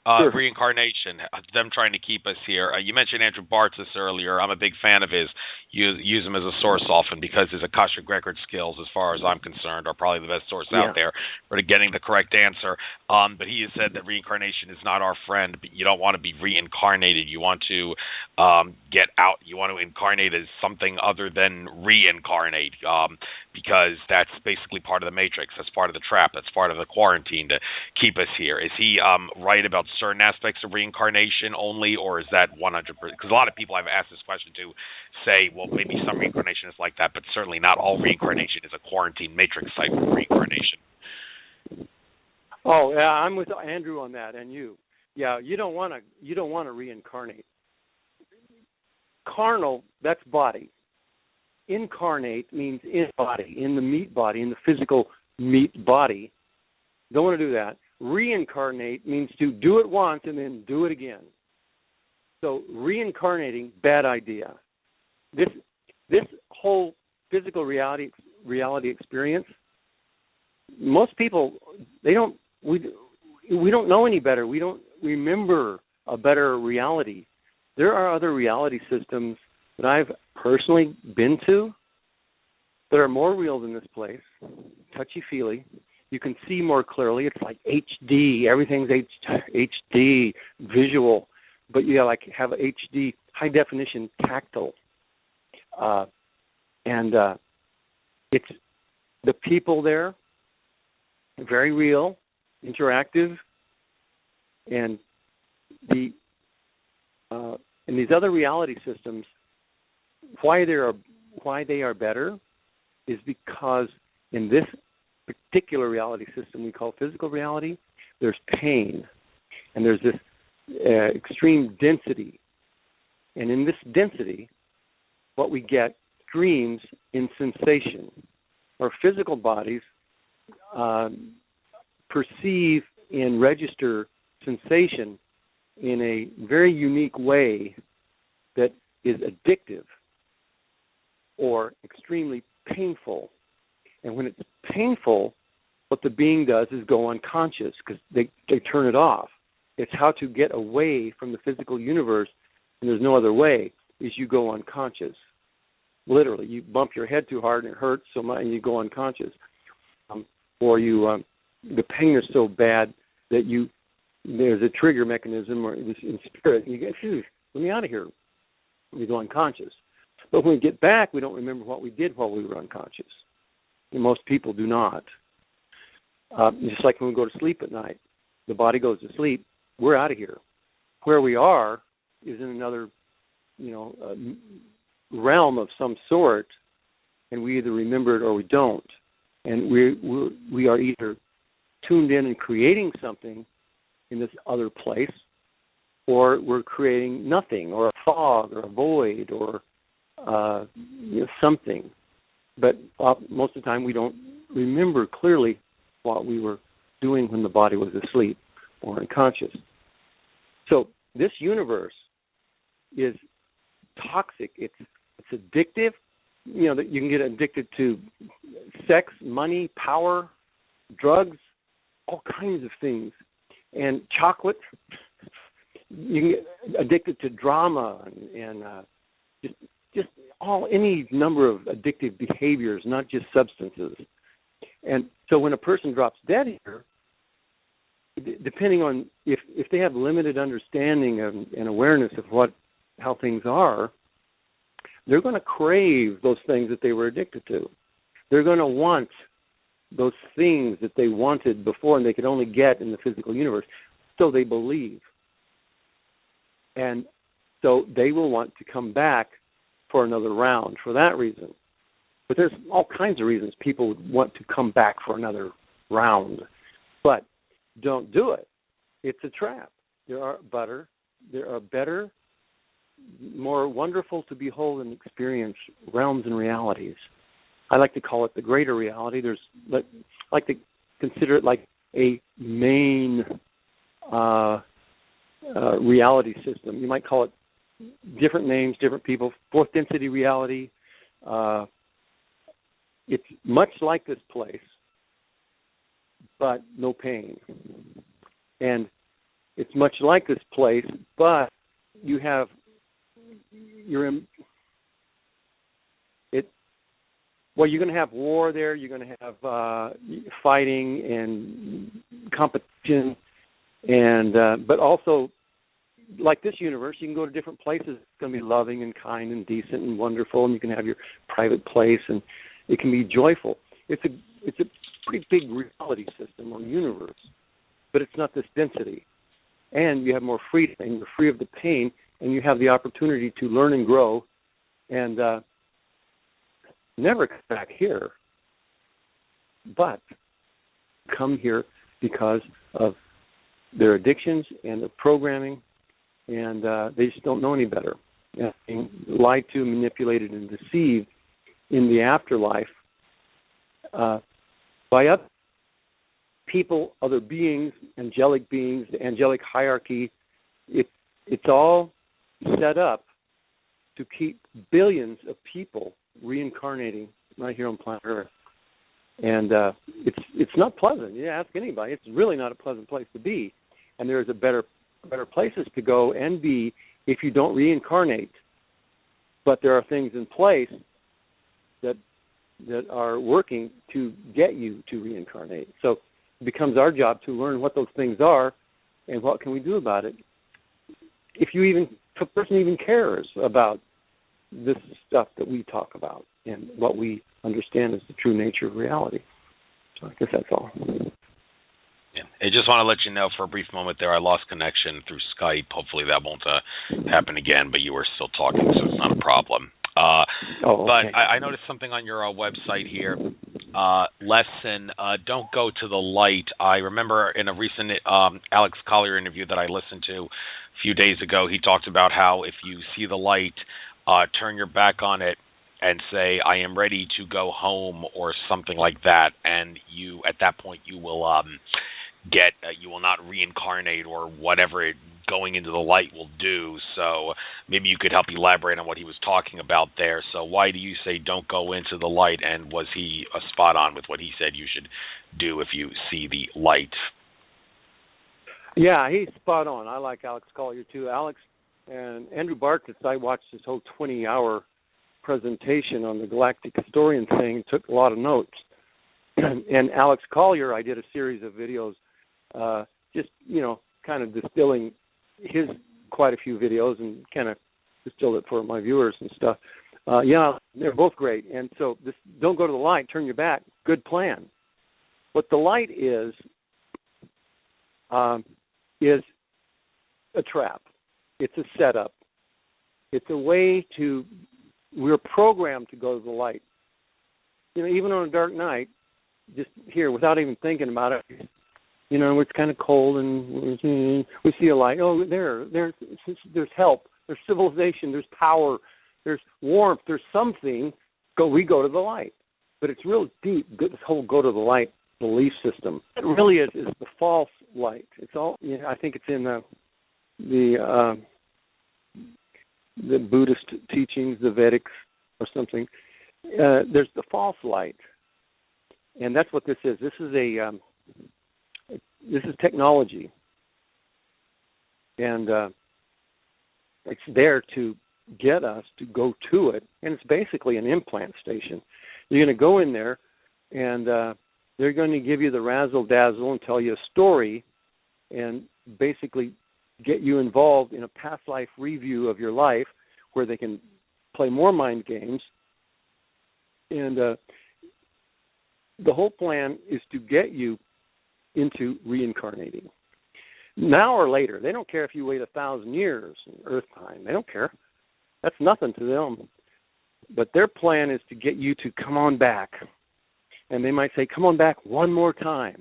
Sure. Reincarnation, them trying to keep us here. You mentioned Andrew Bartzis earlier. I'm a big fan of his. You use him as a source often because his Akashic record skills, as far as I'm concerned, are probably the best source out there for getting the correct answer. But he has said that reincarnation is not our friend. But you don't want to be reincarnated. You want to get out. You want to incarnate as something other than reincarnate, because that's basically part of the matrix. That's part of the trap. That's part of the quarantine to keep us here. Is he right about certain aspects of reincarnation only, or is that 100%? Because a lot of people I've asked this question to say, well, maybe some reincarnation is like that, but certainly not all reincarnation is a quarantine matrix type of reincarnation. Oh, yeah, I'm with Andrew on that, and you. Yeah, you don't want to reincarnate. Carnal, that's body. Incarnate means in body, in the meat body, in the physical meat body. Don't want to do that. Reincarnate means to do it once and then do it again. So reincarnating, bad idea. This whole physical reality experience, most people we don't know any better. We don't remember a better reality. There are other reality systems that I've personally been to that are more real than this place, touchy-feely. You can see more clearly. It's like HD. Everything's HD, visual. But you have HD, high-definition, tactile. And it's the people there, very real, interactive, and in these other reality systems, why they are better is because in this particular reality system we call physical reality, there's pain, and there's this extreme density And in this density, what we get streams in sensation. Our physical bodies perceive and register sensation in a very unique way that is addictive or extremely painful. And when it's painful, what the being does is go unconscious because they turn it off. It's how to get away from the physical universe, and there's no other way, is you go unconscious. Literally, you bump your head too hard and it hurts so much and you go unconscious. Or you, the pain is so bad that there's a trigger mechanism or in spirit, and you get, phew, let me out of here. We go unconscious. But when we get back, we don't remember what we did while we were unconscious. And most people do not. Just like when we go to sleep at night, the body goes to sleep, we're out of here. Where we are is in another, realm of some sort, and we either remember it or we don't. And we are either tuned in and creating something in this other place, or we're creating nothing, or a fog, or a void, or something. But most of the time we don't remember clearly what we were doing when the body was asleep or unconscious. So this universe is toxic. It's addictive. That you can get addicted to sex, money, power, drugs, all kinds of things. And chocolate. You can get addicted to drama and just any number of addictive behaviors, not just substances. And so when a person drops dead here, depending on if they have limited understanding and awareness of how things are, they're going to crave those things that they were addicted to. They're going to want those things that they wanted before and they could only get in the physical universe. So they believe. And so they will want to come back for another round for that reason. But there's all kinds of reasons people would want to come back for another round. But don't do it. It's a trap. There are better, more wonderful to behold and experience realms and realities. I like to call it the greater reality. I like to consider it like a main reality system. You might call it different names, different people. Fourth density reality. It's much like this place, but no pain. And it's much like this place, but you're going to have war there. You're going to have fighting and competition, and but also, like this universe, you can go to different places. It's going to be loving and kind and decent and wonderful, and you can have your private place, and it can be joyful. It's a pretty big reality system or universe, but it's not this density. And you have more freedom, and you're free of the pain, and you have the opportunity to learn and grow, and never come back here, but come here because of their addictions and their programming, and they just don't know any better. Being lied to, manipulated, and deceived in the afterlife by other people, other beings, the angelic hierarchy. It's all set up to keep billions of people reincarnating right here on planet Earth. And it's not pleasant. You ask anybody, it's really not a pleasant place to be. And there's a better places to go and be if you don't reincarnate. But there are things in place that are working to get you to reincarnate. So it becomes our job to learn what those things are and what can we do about it. If a person even cares about this stuff that we talk about and what we understand as the true nature of reality. So I guess that's all. Yeah. I just want to let you know for a brief moment there, I lost connection through Skype. Hopefully that won't happen again, but you were still talking, so it's not a problem. Okay. But I noticed something on your website here. lesson, don't go to the light. I remember in a recent Alex Collier interview that I listened to a few days ago, he talked about how if you see the light, turn your back on it and say, I am ready to go home, or something like that. And you, at that point, you will you will not reincarnate, or whatever going into the light will do. So maybe you could help elaborate on what he was talking about there. So why do you say don't go into the light, and was he spot on with what he said you should do if you see the light? Yeah, he's spot on. I like Alex Collier too. Alex and Andrew Barkis, I watched this whole 20-hour presentation on the Galactic Historian thing, took a lot of notes. And Alex Collier, I did a series of videos just, kind of distilling his quite a few videos and kind of distilled it for my viewers and stuff. Yeah, they're both great. And so this, don't go to the light, turn your back, good plan. What the light is a trap. It's a setup. It's a way to, we're programmed to go to the light. Even on a dark night, just here, without even thinking about it, it's kind of cold and we see a light. Oh, there's help. There's civilization. There's power. There's warmth. There's something. We go to the light. But it's real deep, this whole go to the light belief system. It really is the false light. It's all, I think it's in the Buddhist teachings, the Vedics or something. There's the false light. And that's what this is. This is technology, and it's there to get us to go to it. And it's basically an implant station. You're going to go in there, and they're going to give you the razzle dazzle and tell you a story, and basically get you involved in a past life review of your life, where they can play more mind games. And the whole plan is to get you into reincarnating. Now or later. They don't care if you wait 1,000 years in Earth time. They don't care. That's nothing to them. But their plan is to get you to come on back. And they might say, come on back one more time.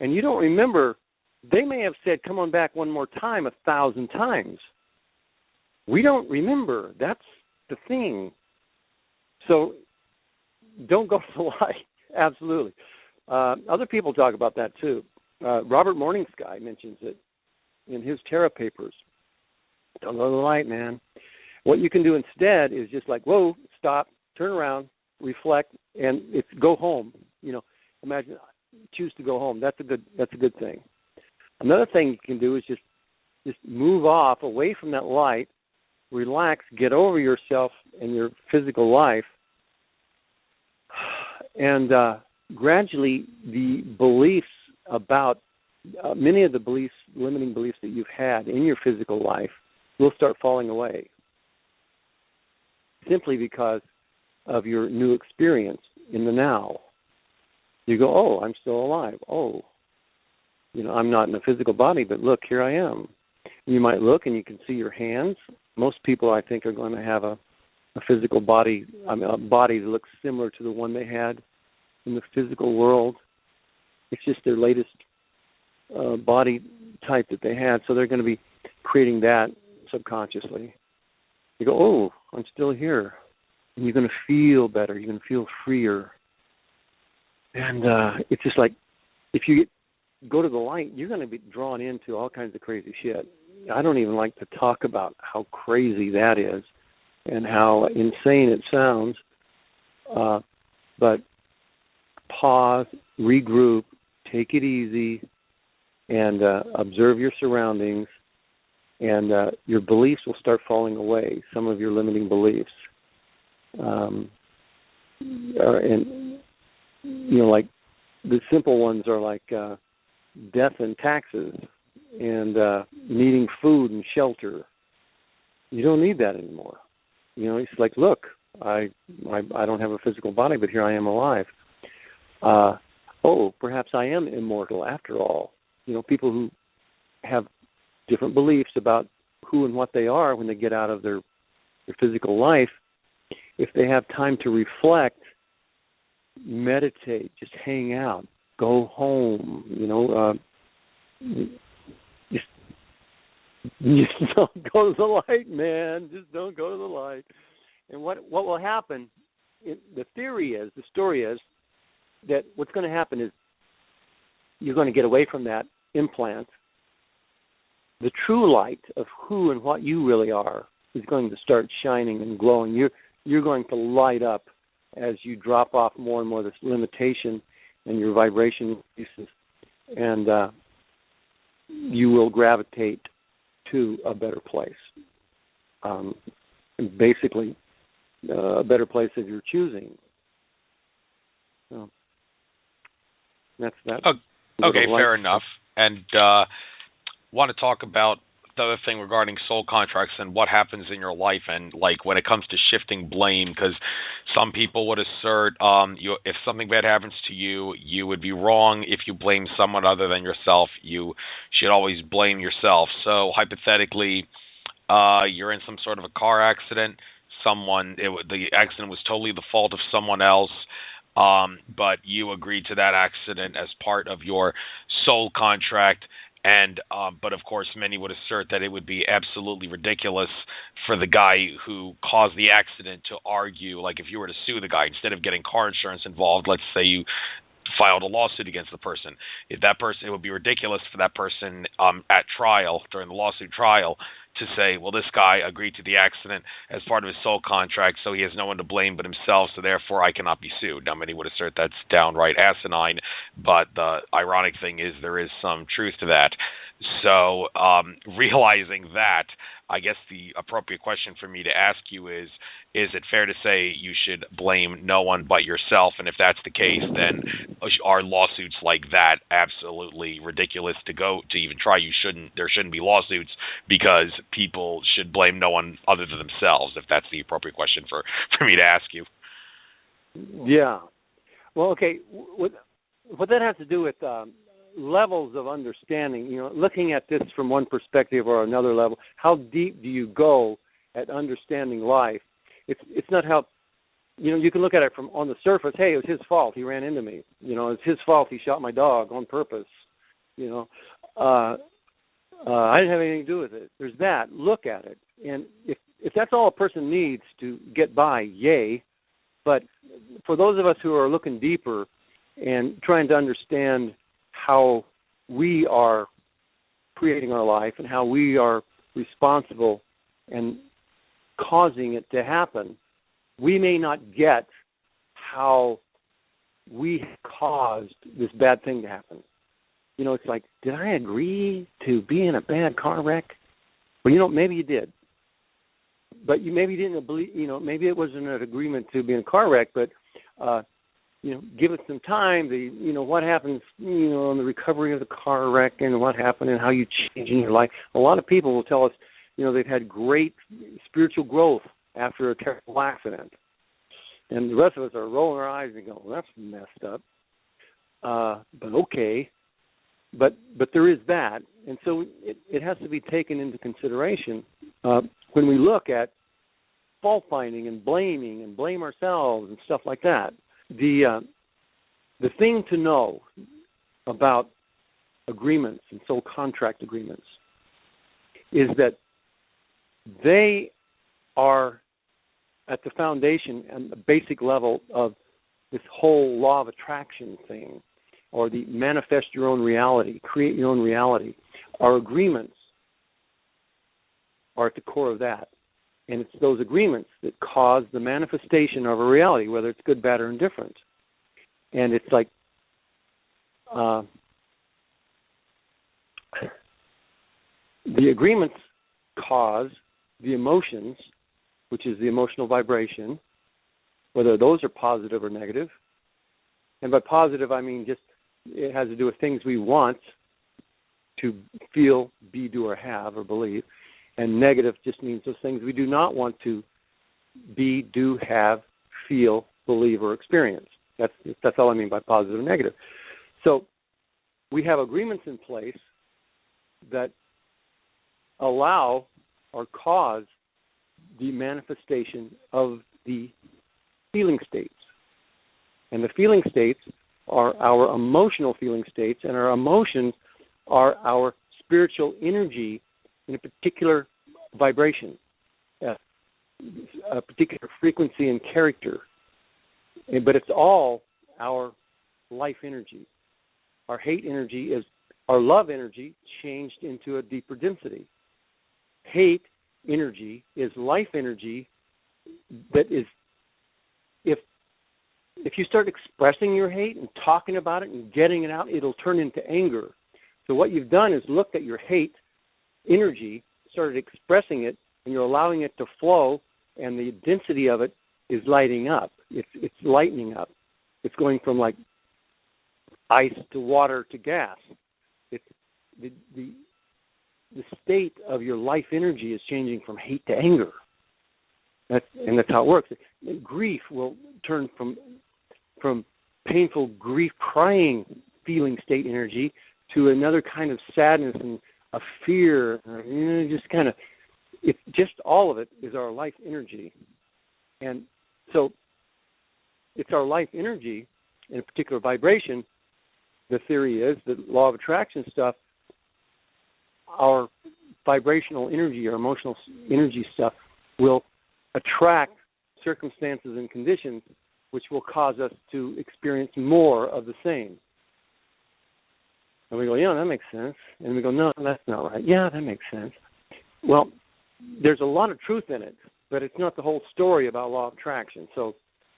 And you don't remember, they may have said, come on back one more time 1,000 times. We don't remember. That's the thing. So don't go to the light. Absolutely. Other people talk about that too. Robert Morningsky mentions it in his Terra papers. Don't go to the light, man. What you can do instead is just like, whoa, stop, turn around, reflect, and it's go home. Imagine, choose to go home. That's a good thing. Another thing you can do is just move off away from that light, relax, get over yourself and your physical life, and gradually the beliefs about many of the beliefs, limiting beliefs that you've had in your physical life will start falling away, simply because of your new experience in the now. You go, oh, I'm still alive. Oh, I'm not in a physical body, but look, here I am. You might look and you can see your hands. Most people, I think, are going to have a physical body, a body that looks similar to the one they had in the physical world. It's just their latest body type that they had, so they're going to be creating that subconsciously. You go, oh, I'm still here. And you're going to feel better. You're going to feel freer. And it's just like, if you go to the light, you're going to be drawn into all kinds of crazy shit. I don't even like to talk about how crazy that is and how insane it sounds. But pause, regroup, take it easy, and observe your surroundings, and your beliefs will start falling away, some of your limiting beliefs. And, like the simple ones are like death and taxes and needing food and shelter. You don't need that anymore. It's like, look, I don't have a physical body, but here I am alive. Perhaps I am immortal after all. People who have different beliefs about who and what they are when they get out of their physical life, if they have time to reflect meditate, just hang out, go home, just don't go to the light, man. Just don't go to the light. And what will happen, the story is that what's going to happen is you're going to get away from that implant. The true light of who and what you really are is going to start shining and glowing. You're going to light up as you drop off more and more this limitation and your vibration increases, and you will gravitate to a better place. Basically, a better place that you're choosing. So that's that. Okay, fair enough. And want to talk about the other thing regarding soul contracts and what happens in your life, and like when it comes to shifting blame, because some people would assert if something bad happens to you, you would be wrong if you blame someone other than yourself. You should always blame yourself. So hypothetically, you're in some sort of a car accident. The accident was totally the fault of someone else, but you agreed to that accident as part of your soul contract. And but of course, many would assert that it would be absolutely ridiculous for the guy who caused the accident to argue, like if you were to sue the guy, instead of getting car insurance involved, let's say you filed a lawsuit against the person. It would be ridiculous for that person at trial, during the lawsuit trial, to say, well, this guy agreed to the accident as part of his soul contract, so he has no one to blame but himself, so therefore I cannot be sued. Now, many would assert that's downright asinine, but the ironic thing is there is some truth to that. So realizing that, I guess the appropriate question for me to ask you is it fair to say you should blame no one but yourself? And if that's the case, then are lawsuits like that absolutely ridiculous to even try? There shouldn't be lawsuits because people should blame no one other than themselves, if that's the appropriate question for me to ask you. Yeah. Well, okay. What that has to do with levels of understanding, looking at this from one perspective or another level, how deep do you go at understanding life? It's not how, you can look at it from on the surface. Hey, it was his fault. He ran into me. It's his fault. He shot my dog on purpose. I didn't have anything to do with it. There's that. Look at it. And if that's all a person needs to get by, yay. But for those of us who are looking deeper and trying to understand how we are creating our life and how we are responsible and causing it to happen, we may not get how we caused this bad thing to happen. It's like, did I agree to be in a bad car wreck? Well, maybe you did. But you maybe didn't believe, maybe it wasn't an agreement to be in a car wreck, but give it some time. What happens, in the recovery of the car wreck and what happened and how you change in your life. A lot of people will tell us, they've had great spiritual growth after a terrible accident. And the rest of us are rolling our eyes and going, well, that's messed up. But okay. But there is that. And so it has to be taken into consideration when we look at fault finding and blaming and blame ourselves and stuff like that. The thing to know about agreements and soul contract agreements is that they are at the foundation and the basic level of this whole law of attraction thing, or the manifest your own reality, create your own reality. Our agreements are at the core of that. And it's those agreements that cause the manifestation of a reality, whether it's good, bad, or indifferent. And it's like the agreements cause the emotions, which is the emotional vibration, whether those are positive or negative. And by positive, I mean just it has to do with things we want to feel, be, do, or have, or believe. And negative just means those things we do not want to be, do, have, feel, believe, or experience. That's all I mean by positive and negative. So we have agreements in place that allow or cause the manifestation of the feeling states. And the feeling states are our emotional feeling states, and our emotions are our spiritual energy in a particular vibration, a particular frequency and character. But it's all our life energy. Our hate energy is our love energy changed into a deeper density. Hate energy is life energy that is, if you start expressing your hate and talking about it and getting it out, it'll turn into anger. So what you've done is looked at your hate energy, started expressing it, and you're allowing it to flow, and the density of it is lighting up. It's lightening up. It's going from like ice to water to gas. It's the state of your life energy is changing from hate to anger. That's how it works. Grief will turn from painful grief, crying feeling state energy to another kind of sadness and a fear. Just kind of, it's just all of it is our life energy. And so it's our life energy in a particular vibration. The theory is that law of attraction stuff, our vibrational energy, our emotional energy stuff will attract circumstances and conditions which will cause us to experience more of the same. And we go, yeah, that makes sense. And we go, no, that's not right. Yeah, that makes sense. Well, there's a lot of truth in it, but it's not the whole story about law of attraction, so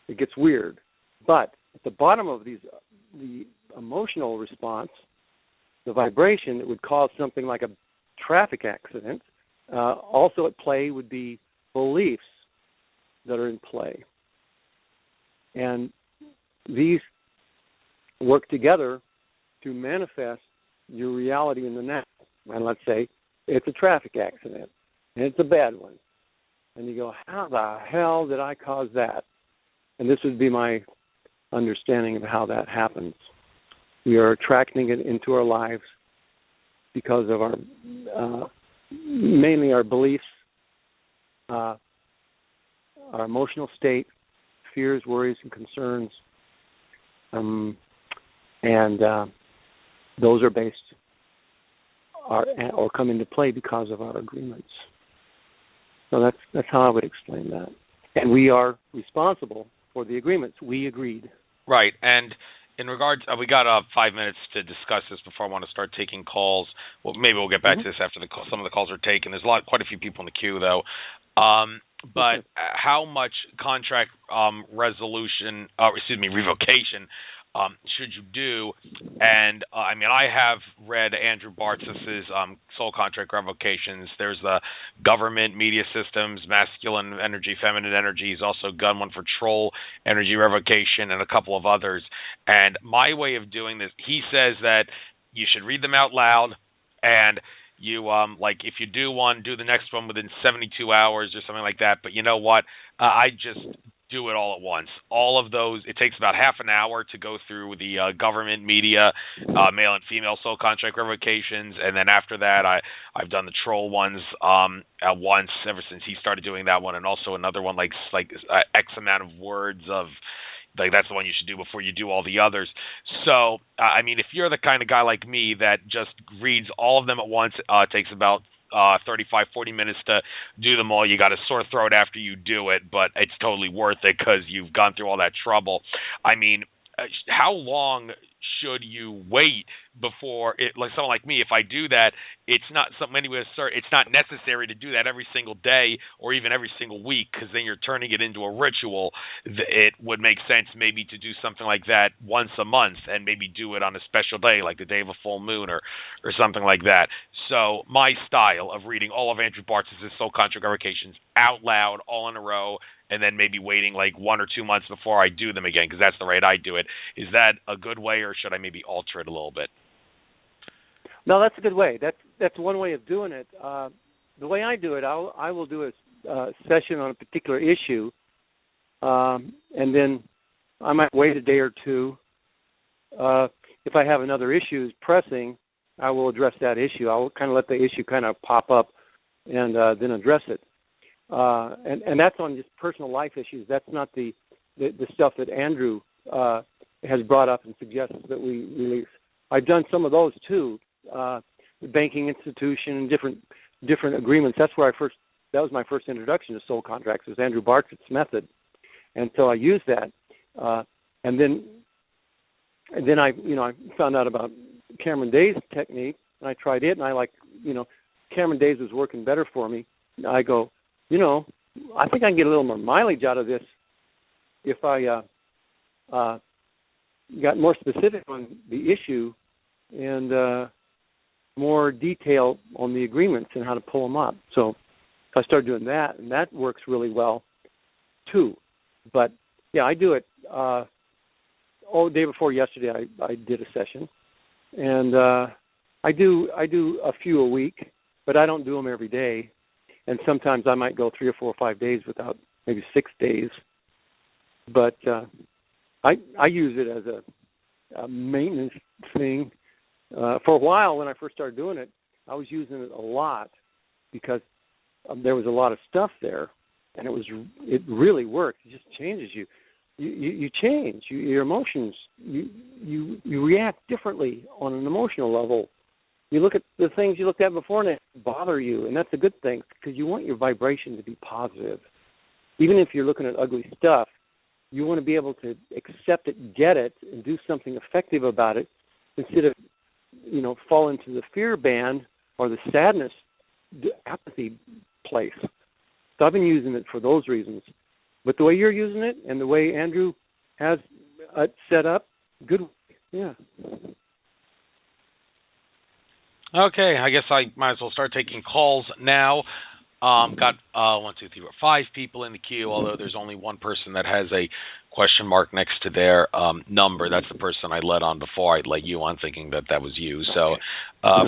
it gets weird. But at the bottom of the emotional response, the vibration that would cause something like a traffic accident, also at play would be beliefs that are in play. And these work together to manifest your reality in the now. And let's say it's a traffic accident, and it's a bad one. And you go, how the hell did I cause that? And this would be my understanding of how that happens. We are attracting it into our lives because of our, mainly our beliefs, our emotional state, fears, worries, and concerns, and those are based or come into play because of our agreements. So that's how I would explain that. And we are responsible for the agreements. We agreed. Right. And in regards, we got 5 minutes to discuss this before I want to start taking calls. Well, maybe we'll get back to this after some of the calls are taken. There's quite a few people in the queue, though. But how much contract revocation should you do? And I mean, I have read Andrew Bartz's soul contract revocations. There's the government, media systems, masculine energy, feminine energy. He's also done one for troll energy revocation and a couple of others. And my way of doing this, he says that you should read them out loud, and you like if you do one, do the next one within 72 hours or something like that. But you know what? I just do it all at once. All of those, it takes about half an hour to go through the government, media, male and female soul contract revocations, and then after that, I've done the troll ones once ever since he started doing that one, and also another one like X amount of words of. Like that's the one you should do before you do all the others. So, I mean, if you're the kind of guy like me that just reads all of them at once, it takes about 35, 40 minutes to do them all. You got a sore throat after you do it, but it's totally worth it because you've gone through all that trouble. I mean, how long should you wait before it? Like someone like me, if I do that, it's not something anyway. It's not necessary to do that every single day or even every single week, because then you're turning it into a ritual. It would make sense maybe to do something like that once a month and maybe do it on a special day, like the day of a full moon or something like that. So my style of reading all of Andrew Bartz's soul contract revocations out loud, all in a row, and then maybe waiting like 1 or 2 months before I do them again, because that's the way I do it. Is that a good way, or should I maybe alter it a little bit? No, that's a good way. That's one way of doing it. The way I do it, I will do a session on a particular issue, and then I might wait a day or two. If I have another issue pressing, I will address that issue. I will kind of let the issue kind of pop up and then address it. And that's on just personal life issues. That's not the stuff that Andrew has brought up and suggests that we release. I've done some of those too, the banking institution and different agreements. That was my first introduction to soul contracts, was Andrew Bartlett's method, and so I used that, and then I found out about Cameron Day's technique, and I tried it, and I Cameron Day's was working better for me. I go, I think I can get a little more mileage out of this if I got more specific on the issue and more detail on the agreements and how to pull them up. So I started doing that, and that works really well too. But yeah, I do it. The day before yesterday, I did a session, and I do a few a week, but I don't do them every day. And sometimes I might go 3 or 4 or 5 days without, maybe 6 days. But I use it as a maintenance thing. For a while, when I first started doing it, I was using it a lot because there was a lot of stuff there, and it really worked. It just changes you. You change. Your emotions. You react differently on an emotional level. You look at the things you looked at before and they bother you, and that's a good thing because you want your vibration to be positive. Even if you're looking at ugly stuff, you want to be able to accept it, get it, and do something effective about it instead of, fall into the fear band or the sadness, the apathy place. So I've been using it for those reasons. But the way you're using it and the way Andrew has it set up, good. Yeah. Okay, I guess I might as well start taking calls now. Got 1, 2, 3, 4, 5 people in the queue, although there's only one person that has a question mark next to their number. That's the person I let on before. I'd let you on thinking that was you. So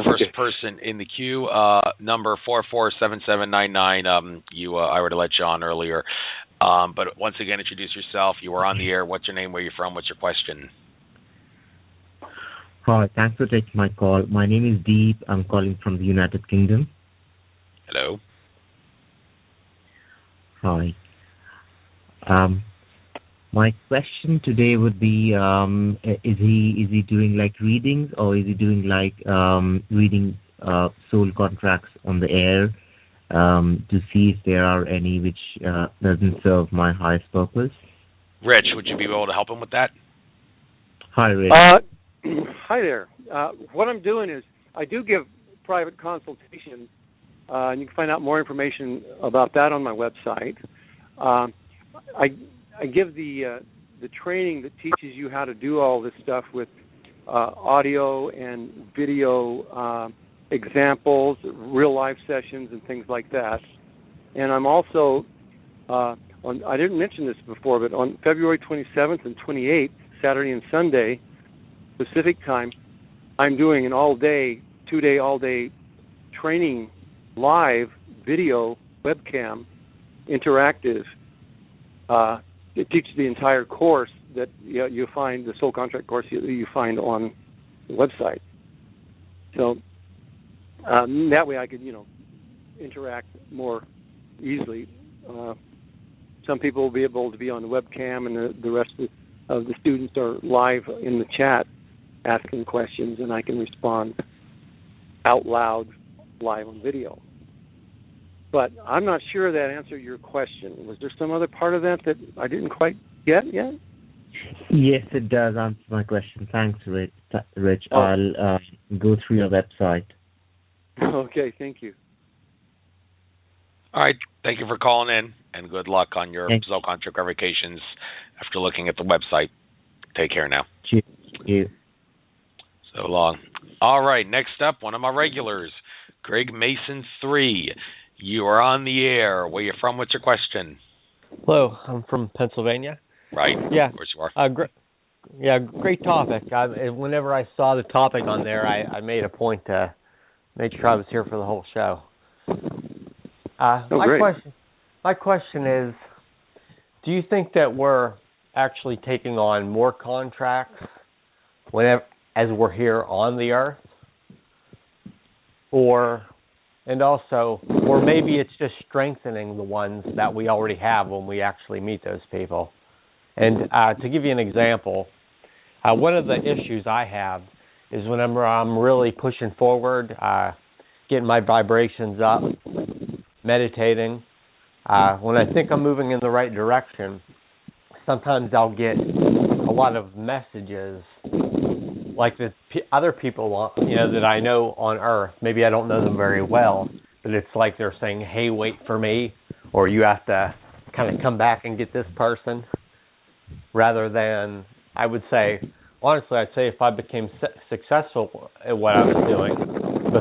first person in the queue, number 447799, I already let you on earlier. But once again, introduce yourself. You are on the air. What's your name? Where are you from? What's your question? Hi, thanks for taking my call. My name is Deep. I'm calling from the United Kingdom. Hello. Hi. My question today would be: is he doing like readings, or is he doing like reading soul contracts on the air to see if there are any which doesn't serve my highest purpose? Rich, would you be able to help him with that? Hi, Rich. Hi there. What I'm doing is I do give private consultations, and you can find out more information about that on my website. I give the training that teaches you how to do all this stuff with audio and video examples, real life sessions, and things like that. And I'm also I didn't mention this before, but on February 27th and 28th, Saturday and Sunday, Pacific time, I'm doing an all-day, 2-day, all-day training, live video, webcam, interactive. It teaches the entire course that you find, the soul contract course you find on the website. So that way I could, interact more easily. Some people will be able to be on the webcam, and the rest of the students are live in the chat asking questions, and I can respond out loud live on video. But I'm not sure that answered your question. Was there some other part of that I didn't quite get yet? Yes, it does answer my question. Thanks, Rich. I'll go through your website. Okay, thank you. All right, thank you for calling in, and good luck on your soul contract revocations after looking at the website. Take care now. Cheers. So long. All right, next up, one of my regulars, Greg Mason 3. You are on the air. Where you from? What's your question? Hello, I'm from Pennsylvania. Right. Yeah. Of course you are. Great topic. Whenever I saw the topic on there, I made a point to make sure I was here for the whole show. My question is, do you think that we're actually taking on more contracts as we're here on the earth? Or maybe it's just strengthening the ones that we already have when we actually meet those people. And to give you an example, one of the issues I have is whenever I'm really pushing forward, getting my vibrations up, meditating, when I think I'm moving in the right direction, sometimes I'll get a lot of messages like the other people, that I know on Earth. Maybe I don't know them very well, but it's like they're saying, hey, wait for me, or you have to kind of come back and get this person, rather than, I would say, honestly, I'd say if I became successful at what I was doing,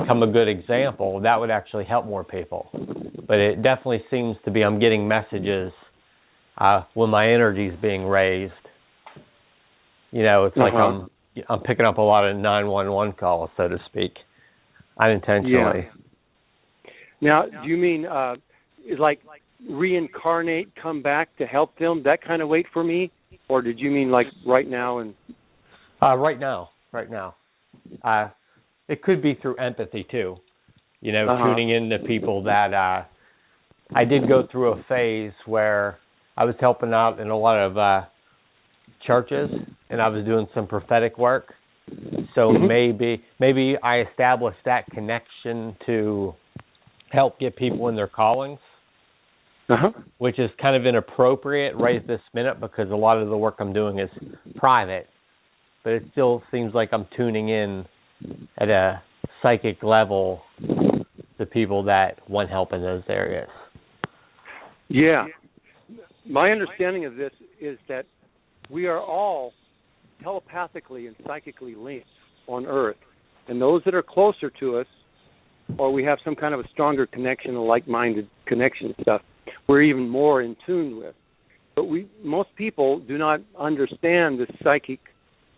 become a good example, that would actually help more people. But it definitely seems to be I'm getting messages when my energy is being raised. It's like I'm picking up a lot of 911 calls, so to speak, unintentionally. Yeah. Now, do you mean is like reincarnate, come back to help them, that kind of wait for me? Or did you mean like right now? And Right now. It could be through empathy, too. Tuning in to people that I did go through a phase where I was helping out in a lot of churches, and I was doing some prophetic work. So maybe I established that connection to help get people in their callings, which is kind of inappropriate right at this minute because a lot of the work I'm doing is private. But it still seems like I'm tuning in at a psychic level to people that want help in those areas. Yeah. My understanding of this is that we are all telepathically and psychically linked on Earth. And those that are closer to us, or we have some kind of a stronger connection, a like-minded connection stuff, we're even more in tune with. But most people do not understand the psychic,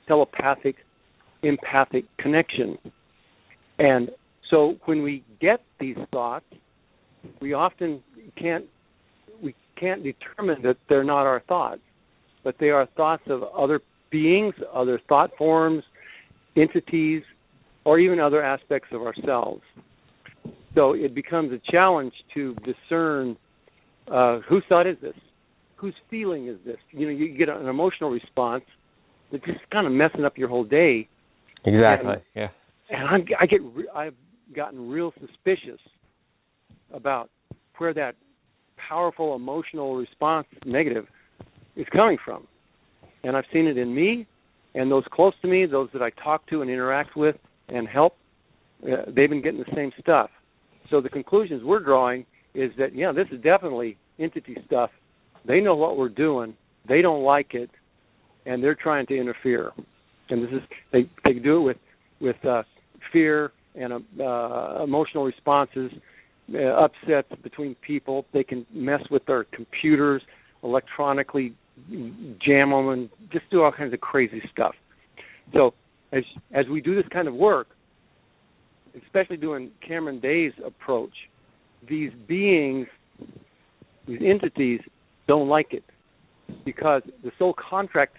telepathic, empathic connection. And so when we get these thoughts, we often can't determine that they're not our thoughts, but they are thoughts of other beings, other thought forms, entities, or even other aspects of ourselves. So it becomes a challenge to discern whose thought is this? Whose feeling is this? You get an emotional response that's just kind of messing up your whole day. Exactly. And I've gotten real suspicious about where that powerful emotional response, negative, is coming from. And I've seen it in me and those close to me, those that I talk to and interact with and help. They've been getting the same stuff. So the conclusions we're drawing is that, this is definitely entity stuff. They know what we're doing. They don't like it, and they're trying to interfere. And this is they do it with fear and emotional responses, upsets between people. They can mess with their computers, electronically jam them, and just do all kinds of crazy stuff. So as we do this kind of work, especially doing Cameron Day's approach, these beings, these entities don't like it because the soul contract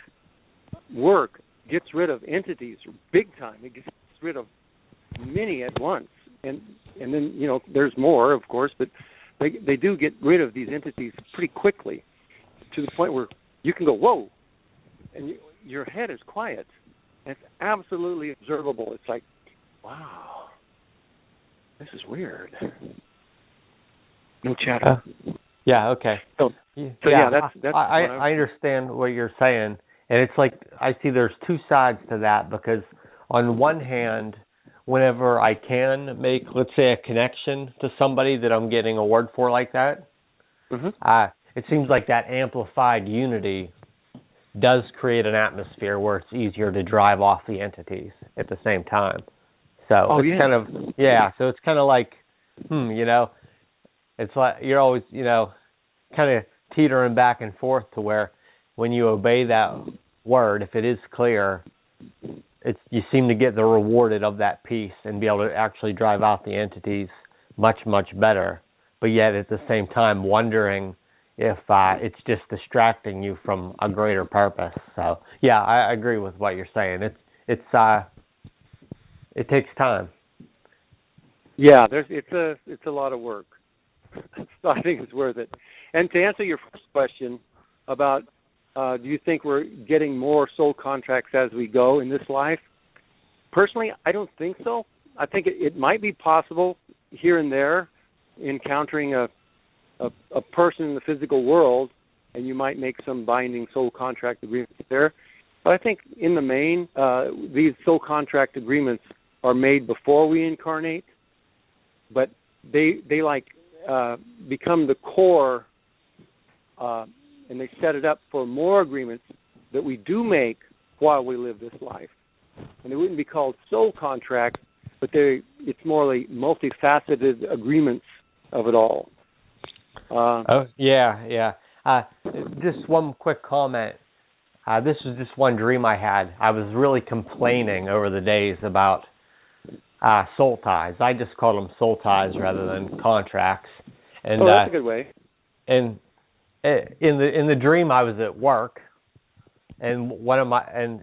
work gets rid of entities big time. It gets rid of many at once. And then, there's more, of course, but they do get rid of these entities pretty quickly to the point where you can go, whoa, and your head is quiet. And it's absolutely observable. It's like, wow, this is weird. No chatter. Yeah, okay. So that's I understand what you're saying. And it's like I see there's two sides to that because on one hand, whenever I can make, let's say, a connection to somebody that I'm getting a word for like that, it seems like that amplified unity does create an atmosphere where it's easier to drive off the entities at the same time. So so it's kind of like, it's like you're always, kind of teetering back and forth to where when you obey that word, if it is clear, you seem to get the rewarded of that peace and be able to actually drive out the entities much, much better. But yet at the same time wondering if it's just distracting you from a greater purpose. So yeah, I agree with what you're saying. It takes time. Yeah, it's a lot of work. So I think it's worth it. And to answer your first question about Do you think we're getting more soul contracts as we go in this life? Personally, I don't think so. I think it might be possible here and there, encountering a person in the physical world, and you might make some binding soul contract agreements there. But I think in the main, these soul contract agreements are made before we incarnate, but they become the core, and they set it up for more agreements that we do make while we live this life. And they wouldn't be called soul contracts, but it's more like multifaceted agreements of it all. Just one quick comment. This was just one dream I had. I was really complaining over the days about soul ties. I just call them soul ties rather than contracts. And that's a good way. And in the dream, I was at work, and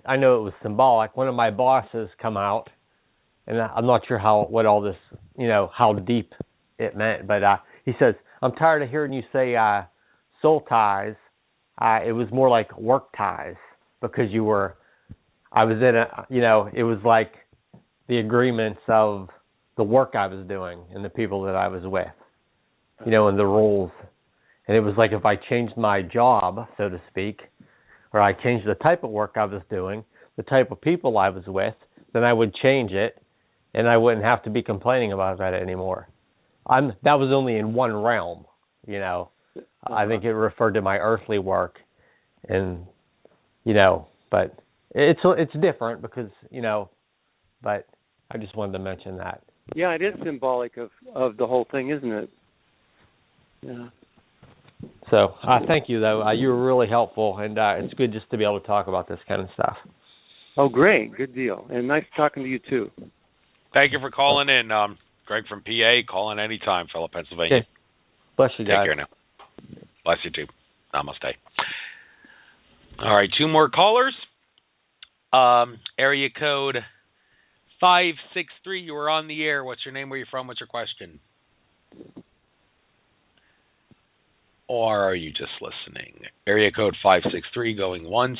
I know it was symbolic. One of my bosses come out, and I'm not sure what all this, how deep it meant, but he says, "I'm tired of hearing you say soul ties. It was more like work ties because I was in it was like the agreements of the work I was doing and the people that I was with, and the rules. And it was like if I changed my job, so to speak, or I changed the type of work I was doing, the type of people I was with, then I would change it, and I wouldn't have to be complaining about that anymore. That was only in one realm, I think it referred to my earthly work, and but it's different because but I just wanted to mention that. Yeah, it is symbolic of the whole thing, isn't it? Yeah. So thank you, though. You were really helpful, and it's good just to be able to talk about this kind of stuff. Oh, great. Good deal. And nice talking to you, too. Thank you for calling in. Greg from PA, call in anytime, fellow Pennsylvania. Okay. Bless you, guys. Take care now. Bless you, too. Namaste. All right, 2 more callers. Area code 563. You were on the air. What's your name? Where are you from? What's your question? Or are you just listening? Area code 563, going once,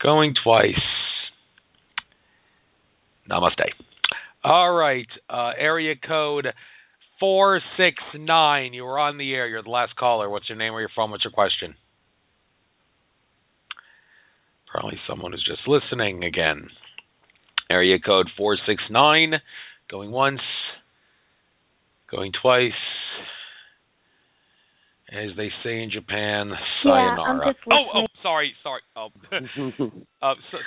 going twice. Namaste. All right, area code 469. You were on the air. You're the last caller. What's your name? Where you're from? What's your question? Probably someone who's just listening again. Area code 469, going once, going twice. As they say in Japan, sayonara. Yeah, I'm just listening. Sorry. Oh,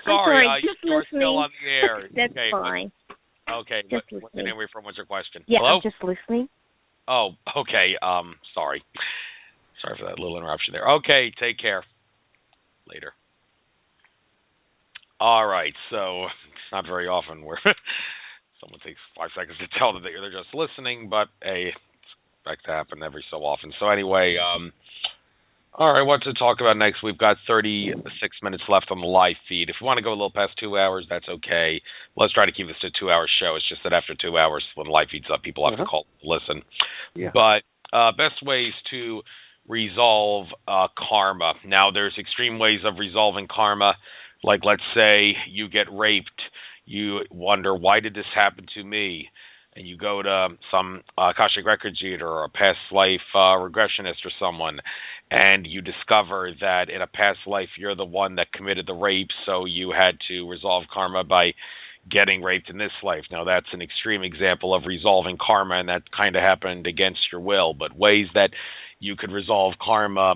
sorry. Just you're listening. still on the air. That's okay, fine. Okay. Just what's your name? Where you from? What's your question? Yeah, Hello? I'm just listening. Oh, okay. Sorry. Sorry for that little interruption there. Okay, take care. Later. All right. So it's not very often where someone takes 5 seconds to tell that they're just listening, but expect to happen every so often. So anyway, all right, what to talk about next? We've got 36 minutes left on the live feed. If you want to go a little past 2 hours, that's okay. Let's try to keep this to a 2-hour show. It's just that after 2 hours, when the live feed's up, people have to call to listen. Yeah. But best ways to resolve karma. Now, there's extreme ways of resolving karma. Like, let's say you get raped. You wonder, why did this happen to me? And you go to some Akashic Records reader or a past life regressionist or someone, and you discover that in a past life you're the one that committed the rape, so you had to resolve karma by getting raped in this life. Now, that's an extreme example of resolving karma, and that kind of happened against your will. But ways that you could resolve karma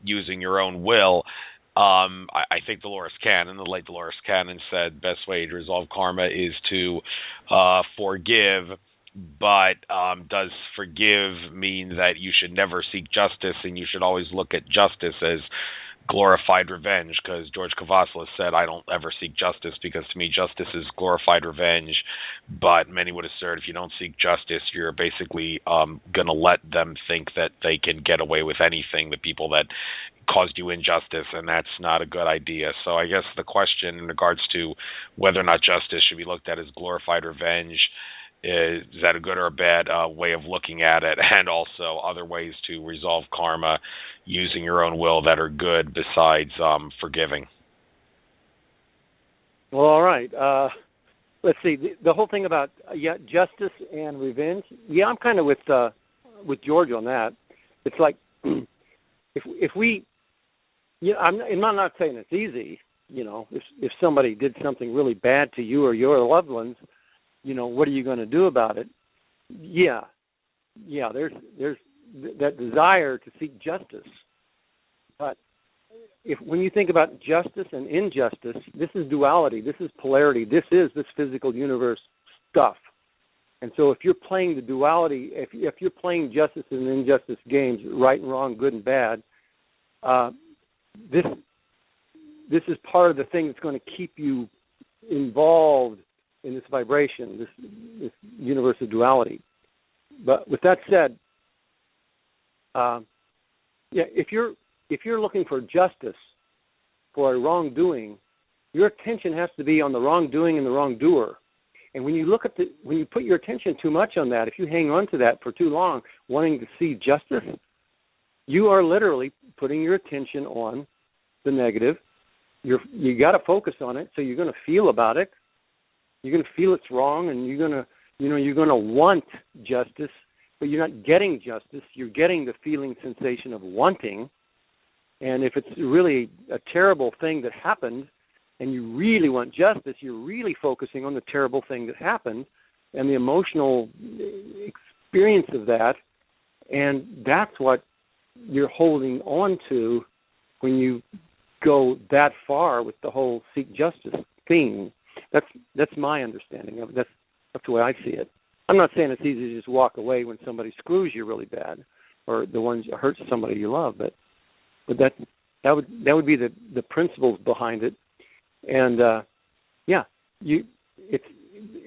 using your own will, I think Dolores Cannon, the late Dolores Cannon, said best way to resolve karma is to forgive. But does forgive mean that you should never seek justice and you should always look at justice as glorified revenge? Because George Kavaslis said, I don't ever seek justice because to me justice is glorified revenge. But many would assert if you don't seek justice, you're basically going to let them think that they can get away with anything, the people that caused you injustice, and that's not a good idea. So I guess the question in regards to whether or not justice should be looked at as glorified revenge Is that a good or a bad way of looking at it? And also other ways to resolve karma using your own will that are good besides forgiving. Well, all right. Let's see. The whole thing about justice and revenge. Yeah, I'm kind of with George on that. It's like if we, I'm not saying it's easy. If somebody did something really bad to you or your loved ones, what are you going to do about it? Yeah. There's that desire to seek justice, but when you think about justice and injustice, this is duality, this is polarity, this is this physical universe stuff. And so if you're playing the duality, if you're playing justice and injustice games, right and wrong, good and bad, this is part of the thing that's going to keep you involved in this vibration, this universe of duality. But with that said, if you're looking for justice for a wrongdoing, your attention has to be on the wrongdoing and the wrongdoer. And when you when you put your attention too much on that, if you hang on to that for too long, wanting to see justice, you are literally putting your attention on the negative. You got to focus on it, so you're going to feel about it. You're going to feel it's wrong, and you're going to want justice, but you're not getting justice. You're getting the feeling sensation of wanting. And if it's really a terrible thing that happened, and you really want justice, you're really focusing on the terrible thing that happened and the emotional experience of that, and that's what you're holding on to when you go that far with the whole seek justice thing. That's my understanding of it. That's the way I see it. I'm not saying it's easy to just walk away when somebody screws you really bad, or the ones that hurts somebody you love, but that would be the principles behind it. And it's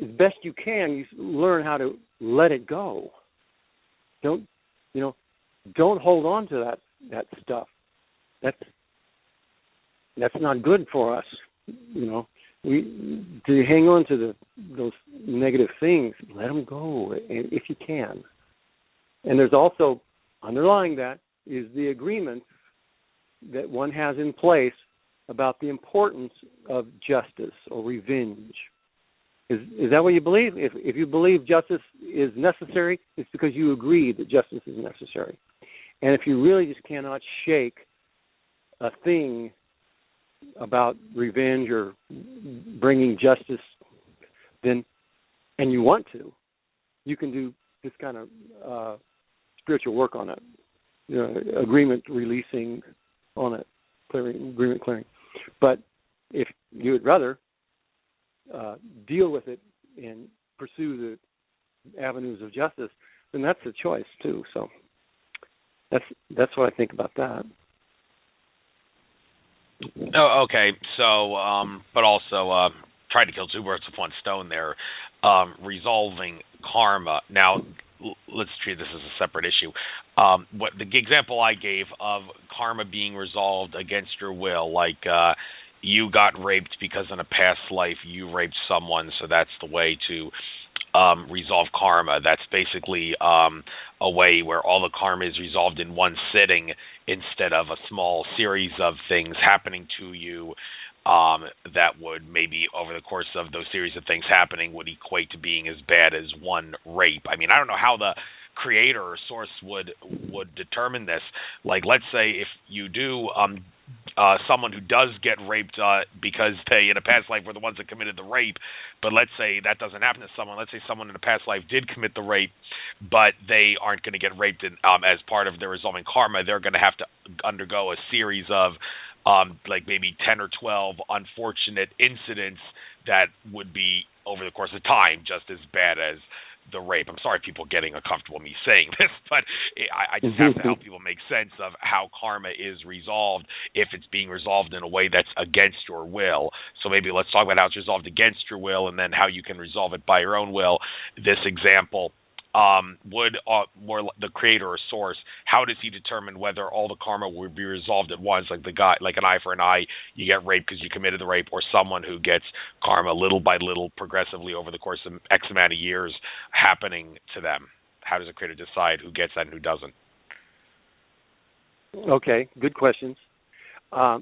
as best you can, you learn how to let it go. Don't hold on to that stuff. That's not good for us. To hang on to those negative things, let them go if you can. And there's also underlying that is the agreements that one has in place about the importance of justice or revenge. Is that what you believe? If you believe justice is necessary, it's because you agree that justice is necessary. And if you really just cannot shake a thing about revenge or bringing justice, and you want to, you can do this kind of spiritual work on it, agreement releasing on it, agreement clearing. But if you would rather deal with it and pursue the avenues of justice, then that's a choice too. So that's what I think about that. Oh, okay. So, but also trying to kill two birds with one stone there, resolving karma. Now, let's treat this as a separate issue. What the example I gave of karma being resolved against your will, like you got raped because in a past life you raped someone, so that's the way to resolve karma. That's basically a way where all the karma is resolved in one sitting instead of a small series of things happening to you that would maybe over the course of those series of things happening would equate to being as bad as one rape. I mean, I don't know how the creator or source would determine this. Like, let's say if you do someone who does get raped because they in a past life were the ones that committed the rape, but let's say that doesn't happen to someone. Let's say someone in a past life did commit the rape, but they aren't going to get raped as part of their resolving karma. They're going to have to undergo a series of like maybe 10 or 12 unfortunate incidents that would be over the course of time just as bad as the rape. I'm sorry people getting uncomfortable with me saying this, but I just have to help people make sense of how karma is resolved if it's being resolved in a way that's against your will. So maybe let's talk about how it's resolved against your will and then how you can resolve it by your own will. This example would more the creator or source, how does he determine whether all the karma will be resolved at once, like the guy, like an eye for an eye, you get raped because you committed the rape, or someone who gets karma little by little, progressively over the course of X amount of years happening to them? How does the creator decide who gets that and who doesn't? Okay, good questions. Let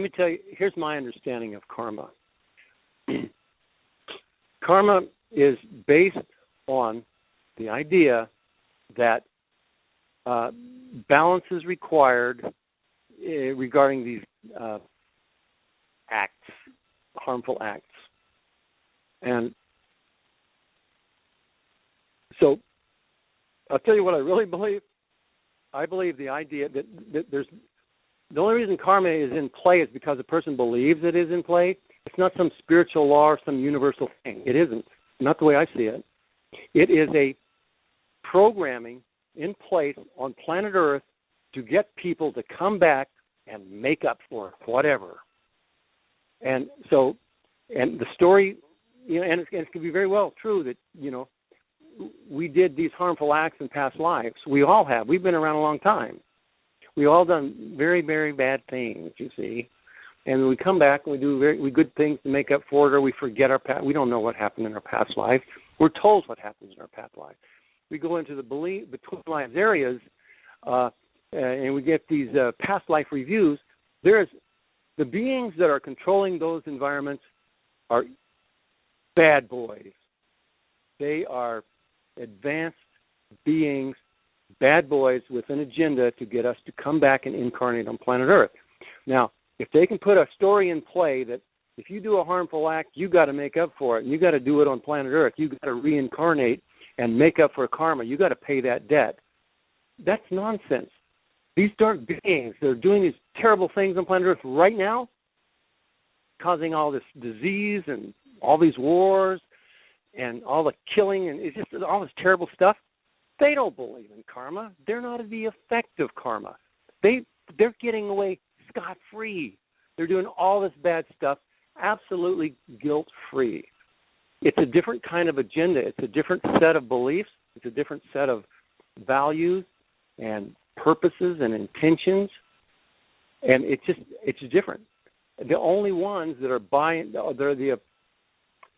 me tell you, here's my understanding of karma. Karma is based on the idea that balance is required regarding these acts, harmful acts. And so I'll tell you what I really believe. I believe the idea that there's the only reason karma is in play is because a person believes it is in play. It's not some spiritual law or some universal thing. It isn't. Not the way I see it. It is a programming in place on planet Earth to get people to come back and make up for whatever. And so, and the story, and it can be very well true that, we did these harmful acts in past lives. We all have. We've been around a long time. We've all done very, very bad things, you see. And we come back and we do very good things to make up for it, or we forget our past. We don't know what happened in our past life. We're told what happens in our past life. We go into the between lives areas, and we get these past life reviews. There's the beings that are controlling those environments are bad boys. They are advanced beings, bad boys with an agenda to get us to come back and incarnate on planet Earth. Now, if they can put a story in play that if you do a harmful act, you got to make up for it, and you got to do it on planet Earth. You got to reincarnate and make up for karma. You got to pay that debt. That's nonsense. These dark beings, they're doing these terrible things on planet Earth right now, causing all this disease and all these wars and all the killing, and it's just all this terrible stuff. They don't believe in karma. They're not the effect of karma. They're getting away scot-free. They're doing all this bad stuff absolutely guilt-free. It's a different kind of agenda. It's a different set of beliefs. It's a different set of values and purposes and intentions. And it's different. The only ones that are buying, they're the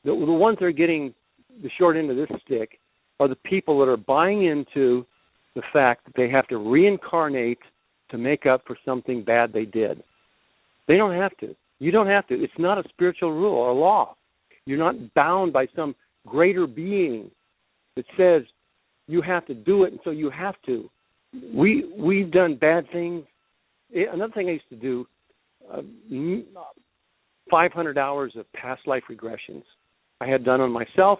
ones that are getting the short end of this stick are the people that are buying into the fact that they have to reincarnate to make up for something bad they did. They don't have to. You don't have to. It's not a spiritual rule or law. You're not bound by some greater being that says you have to do it, and so you have to. We've done bad things. Another thing I used to do, 500 hours of past life regressions I had done on myself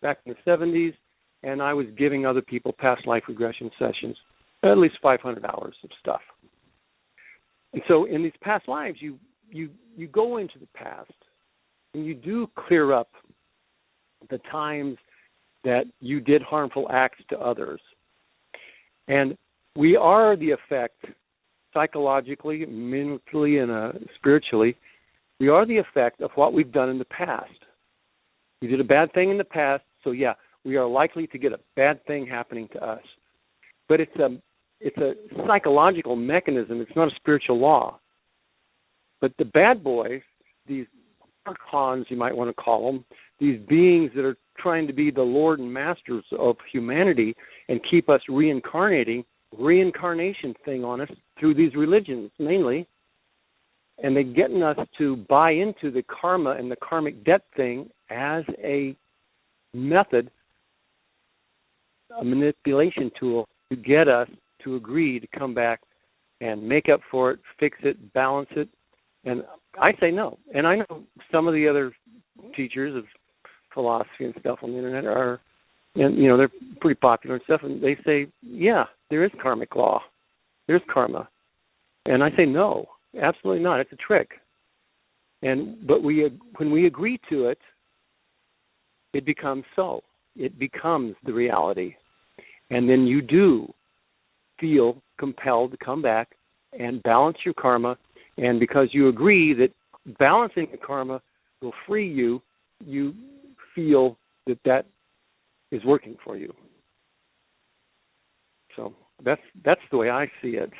back in the 70s, and I was giving other people past life regression sessions, at least 500 hours of stuff. And so in these past lives, you go into the past, and you do clear up the times that you did harmful acts to others. And we are the effect, psychologically, mentally, and spiritually, we are the effect of what we've done in the past. We did a bad thing in the past, so yeah, we are likely to get a bad thing happening to us. But it's a psychological mechanism. It's not a spiritual law. But the bad boys, these archons, you might want to call them, these beings that are trying to be the lord and masters of humanity and keep us reincarnation thing on us through these religions mainly, and they're getting us to buy into the karma and the karmic debt thing as a method, a manipulation tool to get us to agree to come back and make up for it, fix it, balance it. And I say no. And I know some of the other teachers of philosophy and stuff on the internet are, and they're pretty popular and stuff, and they say, yeah, there is karmic law. There's karma. And I say no, absolutely not. It's a trick. But when we agree to it, it becomes so. It becomes the reality. And then you do feel compelled to come back and balance your karma. And because you agree that balancing the karma will free you, you feel that is working for you. So that's the way I see it.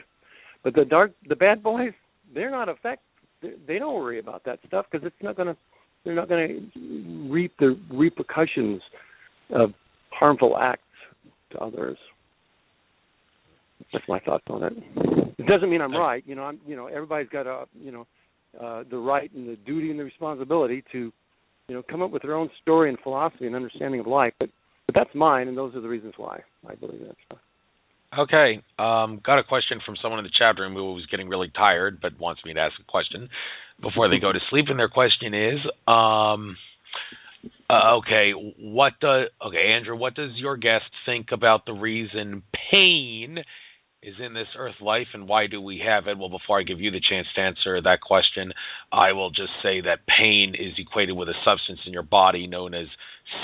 But the bad boys, they're not they don't worry about that stuff because they're not going to reap the repercussions of harmful acts to others. That's my thoughts on it. It doesn't mean I'm right. Everybody's got the right and the duty and the responsibility to, come up with their own story and philosophy and understanding of life. But that's mine, and those are the reasons why I believe that stuff. Okay. Got a question from someone in the chat room who was getting really tired but wants me to ask a question before they go to sleep. And their question is, Andrew, what does your guest think about the reason pain is in this earth life, and why do we have it? Well, before I give you the chance to answer that question, I will just say that pain is equated with a substance in your body known as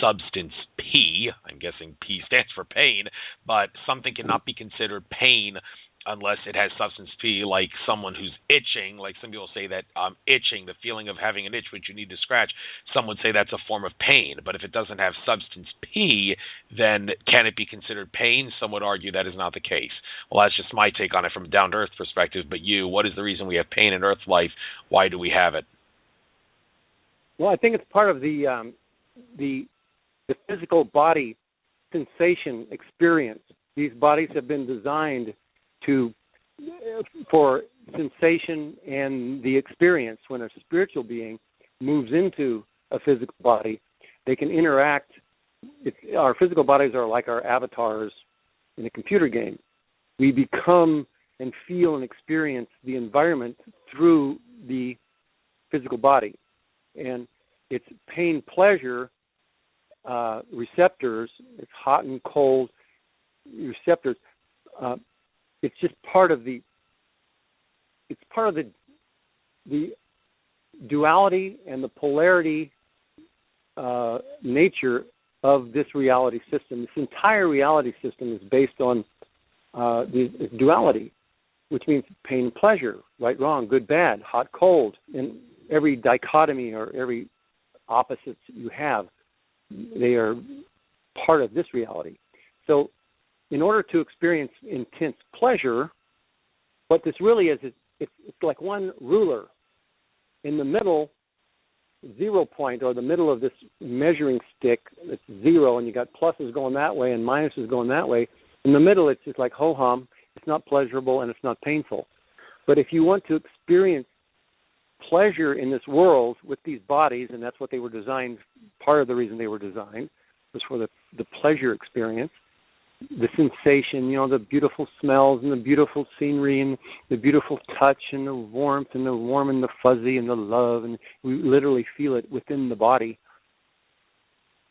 substance P. I'm guessing P stands for pain, but something cannot be considered pain unless it has substance P, like someone who's itching. Like some people say that itching, the feeling of having an itch which you need to scratch, some would say that's a form of pain. But if it doesn't have substance P, then can it be considered pain? Some would argue that is not the case. Well, that's just my take on it from a down-to-earth perspective. But you, what is the reason we have pain in earth life? Why do we have it? Well, I think it's part of the physical body sensation experience. These bodies have been designed for sensation and the experience. When a spiritual being moves into a physical body, they can interact. Our physical bodies are like our avatars in a computer game. We become and feel and experience the environment through the physical body. And it's pain-pleasure receptors, it's hot and cold receptors. It's just part of the duality and the polarity nature of this reality system. This entire reality system is based on the duality, which means pain, pleasure, right, wrong, good, bad, hot, cold, and every dichotomy or every opposites you have, they are part of this reality. So in order to experience intense pleasure, what this really is it's like one ruler. In the middle, 0 point, or the middle of this measuring stick, it's 0, and you got pluses going that way and minuses going that way. In the middle, it's just like ho-hum. It's not pleasurable and it's not painful. But if you want to experience pleasure in this world with these bodies, and that's what they were designed, part of the reason they were designed was for the pleasure experience, the sensation, the beautiful smells and the beautiful scenery and the beautiful touch and the warmth and the warm and the fuzzy and the love, and we literally feel it within the body.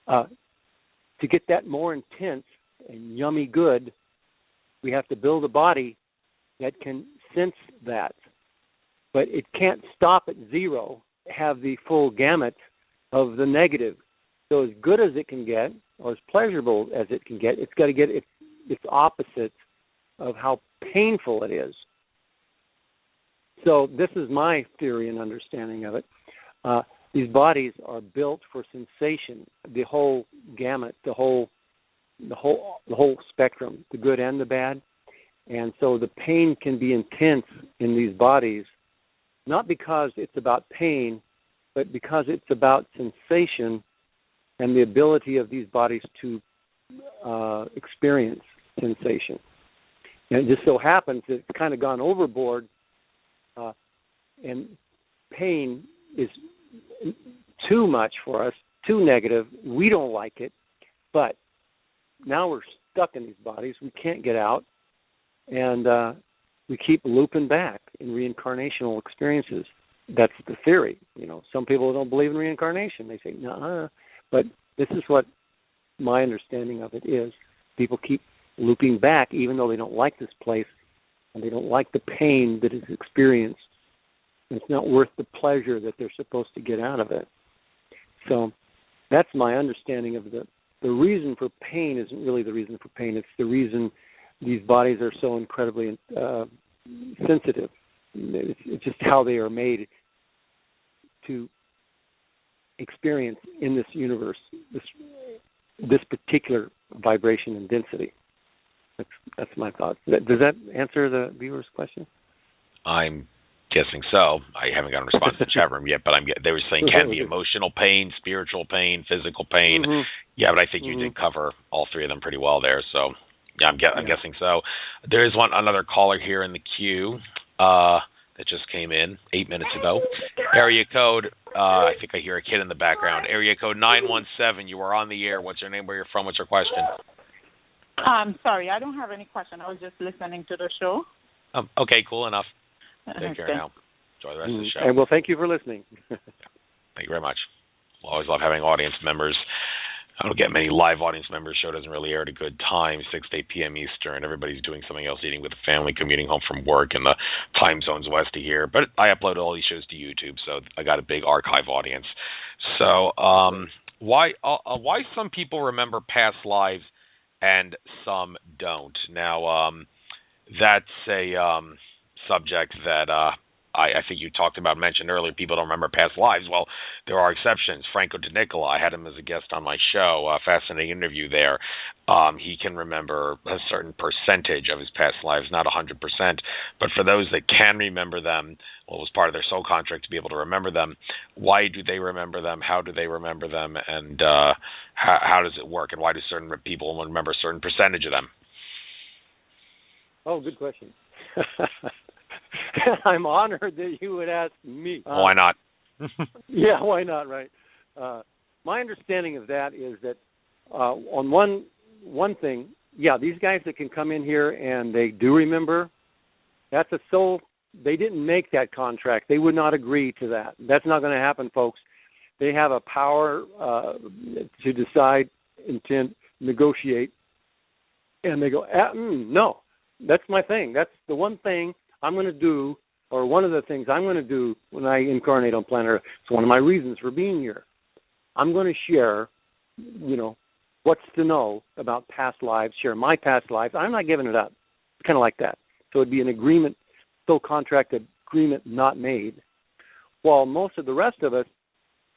To get that more intense and yummy good, we have to build a body that can sense that. But it can't stop at 0, have the full gamut of the negative. So as good as it can get, or as pleasurable as it can get, it's got to get its opposite of how painful it is. So this is my theory and understanding of it. These bodies are built for sensation, the whole gamut, the whole spectrum, the good and the bad. And so the pain can be intense in these bodies, not because it's about pain, but because it's about sensation and the ability of these bodies to experience sensation. And it just so happens that it's kind of gone overboard, and pain is too much for us, too negative. We don't like it, but now we're stuck in these bodies. We can't get out, and we keep looping back in reincarnational experiences. That's the theory. Some people don't believe in reincarnation. They say, no. But this is what my understanding of it is. People keep looping back even though they don't like this place and they don't like the pain that is experienced. And it's not worth the pleasure that they're supposed to get out of it. So that's my understanding of the reason for pain isn't really the reason for pain. It's the reason these bodies are so incredibly sensitive. It's just how they are made to experience in this universe, this particular vibration and density. That's my thoughts. Does that answer the viewer's question? I'm guessing so. I haven't gotten a response to the chat room yet, but they were saying can be emotional pain, spiritual pain, physical pain. Mm-hmm. Yeah, but I think you did cover all three of them pretty well there. So yeah, I'm guessing so. There is another caller here in the queue that just came in 8 minutes ago. Area code, I think I hear a kid in the background. Area code 917. You are on the air. What's your name? Where you're from? What's your question? Sorry, I don't have any question. I was just listening to the show. Okay, cool enough. Take care now. Enjoy the rest of the show. And well, thank you for listening. Thank you very much. We'll always love having audience members. I don't get many live audience members. Show doesn't really air at a good time, 6 to 8 p.m. Eastern. Everybody's doing something else, eating with the family, commuting home from work, and the time zone's west of here. But I upload all these shows to YouTube, so I got a big archive audience. So why some people remember past lives and some don't? Now, that's a subject that I think you mentioned earlier. People don't remember past lives. Well, there are exceptions. Franco De Nicola, I had him as a guest on my show. A fascinating interview there. He can remember a certain percentage of his past lives, not 100%. But for those that can remember them, well, it was part of their soul contract to be able to remember them. Why do they remember them? How do they remember them? And how does it work? And why do certain people remember a certain percentage of them? Oh, good question. I'm honored that you would ask me. Why not? Yeah, why not, right? My understanding of that is that on one thing, yeah, these guys that can come in here and they do remember, that's a soul. They didn't make that contract. They would not agree to that. That's not going to happen, folks. They have a power to decide, intent, negotiate, and they go, no, that's my thing. That's the one thing I'm going to do, or one of the things I'm going to do when I incarnate on planet Earth. It's one of my reasons for being here. I'm going to share, what's to know about past lives, share my past lives. I'm not giving it up. It's kind of like that. So it'd be an agreement, soul contract agreement not made, while most of the rest of us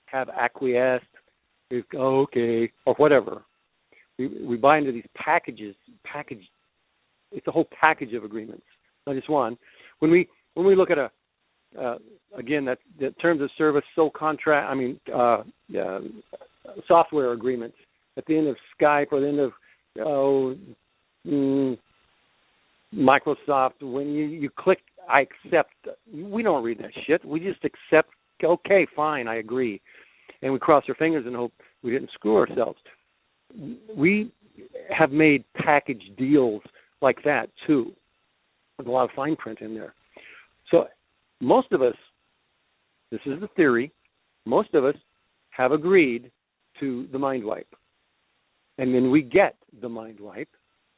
have acquiesced, okay, or whatever. We buy into these packages. It's a whole package of agreements, not just one. When we look at again, that terms of service, soul contract, software agreements at the end of Skype or the end of Microsoft, when you click I accept, we don't read that shit. We just accept, okay, fine, I agree. And we cross our fingers and hope we didn't screw ourselves. We have made package deals like that too. There's a lot of fine print in there. So most of us, this is the theory, most of us have agreed to the mind wipe. And then we get the mind wipe.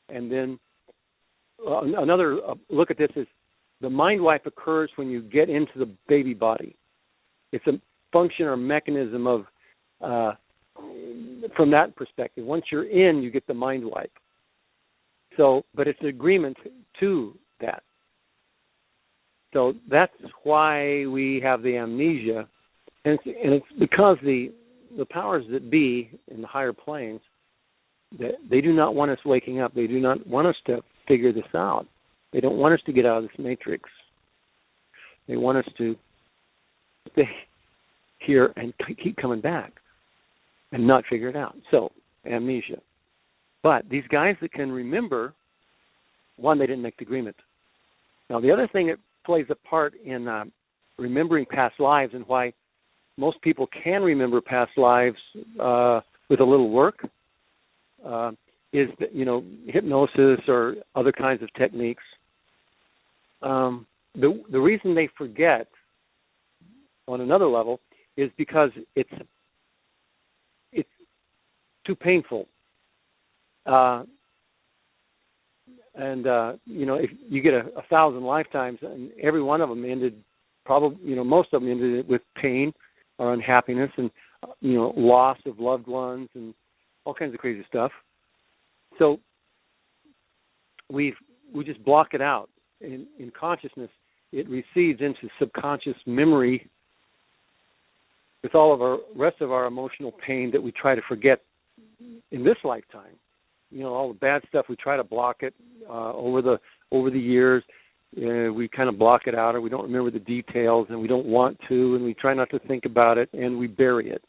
And then another look at this is the mind wipe occurs when you get into the baby body. It's a function or mechanism of, from that perspective. Once you're in, you get the mind wipe. So, but it's an agreement to that. So that's why we have the amnesia, and it's because the powers that be in the higher planes, they do not want us waking up. They do not want us to figure this out. They don't want us to get out of this matrix. They want us to stay here and keep coming back and not figure it out. So, amnesia. But these guys that can remember, one, they didn't make the agreement. Now, the other thing that plays a part in remembering past lives and why most people can remember past lives with a little work is that, hypnosis or other kinds of techniques. The reason they forget on another level is because it's too painful. If you get 1,000 lifetimes, and every one of them ended, most of them ended with pain or unhappiness and, loss of loved ones and all kinds of crazy stuff. So we just block it out. In consciousness, it recedes into subconscious memory with all of our rest of our emotional pain that we try to forget in this lifetime. All the bad stuff, we try to block it. over the years. We kind of block it out, or we don't remember the details, and we don't want to, and we try not to think about it, and we bury it.